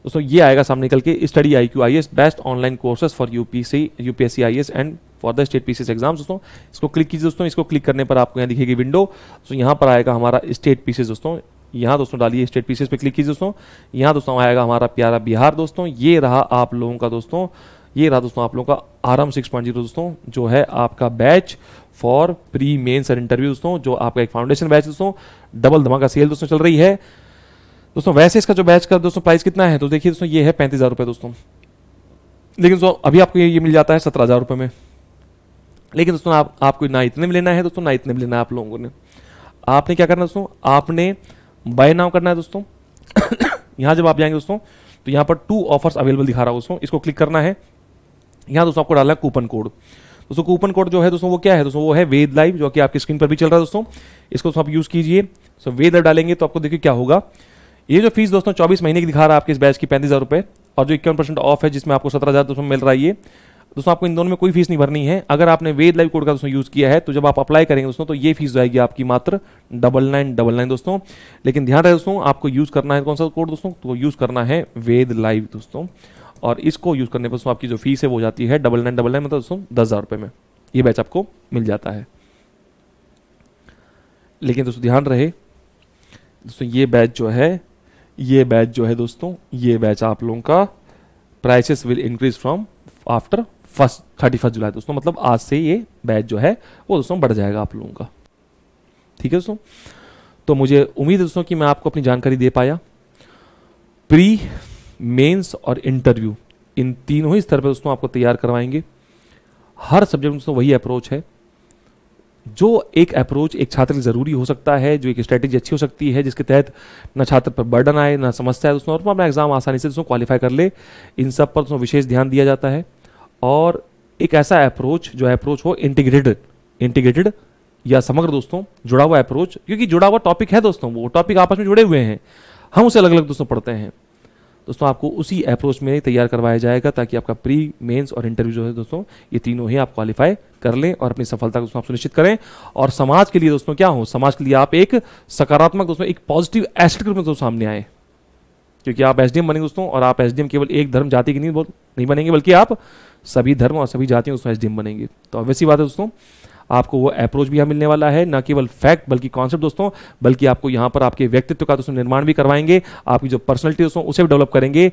दोस्तों ये आएगा सामने निकल के, study IQ IAS best online courses for UPSC IAS and for the state PCS exams दोस्तों। इसको क्लिक कीजिए दोस्तों। इसको क्लिक करने पर आपको यहाँ दिखेगी विंडो। तो यहाँ पर आएगा हमारा स्टेट PCS दोस्तों। यहाँ दोस्तों डालिए स्टेट PCS पे क्लिक कीजिए दोस्तों। यहाँ दोस्तों आएगा हमारा प्यारा बिहार दोस्तों। ये रहा आप लोगों का दोस्तों, ये रहा दोस्तों आप लोगों का आरएम 6.0 दोस्तों, जो है आपका बैच फॉर प्री मेंस और इंटरव्यू दोस्तों, जो आपका एक फाउंडेशन बैच दोस्तों। डबल धमाका सेल दोस्तों चल रही है दोस्तों। वैसे इसका जो बैच का दोस्तों प्राइस कितना है तो देखिए दोस्तों ये है 35,000 रुपये दोस्तों। लेकिन दोस्तों अभी आपको ये मिल जाता है 17,000 रुपये में। लेकिन दोस्तों आपको ना इतने में लेना है दोस्तों, ना इतने में लेना है आप लोगों ने। आपने क्या करना है दोस्तों, आपने बाय नाउ करना है दोस्तों। यहाँ जब आप जाएंगे दोस्तों तो यहाँ पर 2 ऑफर्स अवेलेबल दिखा रहा है दोस्तों, इसको क्लिक करना है। यहाँ दोस्तों आपको डालना है कूपन कोड दोस्तों। कूपन कोड जो है दोस्तों वो क्या है दोस्तों, वो है वेद लाइव, जो कि आपकी स्क्रीन पर भी चल रहा है दोस्तों। इसको आप यूज कीजिए। सो वेद लाइव डालेंगे तो आपको देखिए क्या होगा। ये जो फीस दोस्तों 24 महीने की दिखा रहा है आपके इस बैच की 35,000 रुपये, और जो 51% ऑफ है जिसमें आपको 17,000 दोस्तों मिल रहा है। ये दोस्तों आपको इन दोनों में कोई फीस नहीं भरनी है। अगर आपने वेद लाइव कोड का दोस्तों यूज किया है तो जब आप अप्लाई करेंगे दोस्तों तो ये फीस जाएगी आपकी मात्र 9999 दोस्तों। लेकिन ध्यान रहे दोस्तों, आपको यूज करना है कौन सा कोड दोस्तों, तो यूज करना है वेद लाइव दोस्तों। और इसको यूज करने पर दोस्तों आपकी जो फीस है वो जाती है 9999 मतलब दोस्तों 10,000 रुपये में ये बैच आपको मिल जाता है। लेकिन दोस्तों ध्यान रहे दोस्तों, ये बैच जो है दोस्तों, ये बैच आप लोगों का prices will increase from after 31 जुलाई दोस्तों। मतलब आज से ये बैच जो है वो दोस्तों बढ़ जाएगा आप लोगों का। ठीक है दोस्तों, तो मुझे उम्मीद है दोस्तों कि मैं आपको अपनी जानकारी दे पाया। प्री मेंस और इंटरव्यू इन तीनों ही स्तर पर दोस्तों आपको तैयार करवाएंगे। हर सब्जेक्ट में दोस्तों वही अप्रोच है, जो एक अप्रोच एक छात्र की जरूरी हो सकता है, जो एक स्ट्रेटेजी अच्छी हो सकती है, जिसके तहत ना छात्र पर बर्डन आए ना समस्या है दोस्तों, और अपना एग्जाम आसानी से दोस्तों क्वालिफाई कर ले। इन सब पर दोस्तों विशेष ध्यान दिया जाता है। और एक ऐसा अप्रोच जो अप्रोच हो इंटीग्रेटेड या समग्र दोस्तों, जुड़ा हुआ अप्रोच, क्योंकि जुड़ा हुआ टॉपिक है दोस्तों, वो टॉपिक आपस में जुड़े हुए हैं, हम उसे अलग अलग दोस्तों पढ़ते हैं दोस्तों। आपको उसी अप्रोच में तैयार करवाया जाएगा ताकि आपका प्री मेंस और इंटरव्यू जो है दोस्तों ये तीनों ही आप क्वालिफाई कर लें और अपनी सफलता को दोस्तों आप सुनिश्चित करें। और समाज के लिए दोस्तों क्या हो, समाज के लिए आप एक सकारात्मक दोस्तों एक पॉजिटिव एसेट के रूप में दोस्तों सामने आए। क्योंकि आप SDM बनेंगे दोस्तों, और आप SDM केवल एक धर्म जाति की नहीं बनेंगे, बल्कि आप सभी धर्म और सभी जातियों दोस्तों SDM बनेंगे। तो वैसी बात है दोस्तों, आपको वो अप्रोच भी यहाँ मिलने वाला है, न केवल फैक्ट बल्कि कॉन्सेप्ट दोस्तों, बल्कि आपको यहाँ पर आपके व्यक्तित्व का दोस्तों निर्माण भी करवाएंगे। आपकी जो पर्सनैलिटी दोस्तों उसे भी डेवलप करेंगे।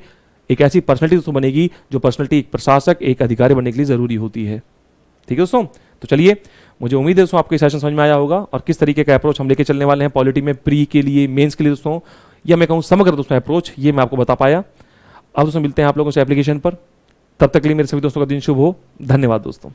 एक ऐसी पर्सनैलिटी दोस्तों बनेगी जो पर्सनैलिटी एक प्रशासक एक अधिकारी बनने के लिए जरूरी होती है। ठीक है दोस्तों, तो चलिए, मुझे उम्मीद है दोस्तों आपको सेशन समझ में आया होगा और किस तरीके का अप्रोच हम लेके चलने वाले हैं पॉलिटी में, प्री के लिए, मेंस के लिए दोस्तों, या मैं कहूँ समग्र दोस्तों अप्रोच, ये मैं आपको बता पाया। अब दोस्तों मिलते हैं आप लोगों से एप्लीकेशन पर। तब तक के लिए मेरे सभी दोस्तों का दिन शुभ हो। धन्यवाद दोस्तों।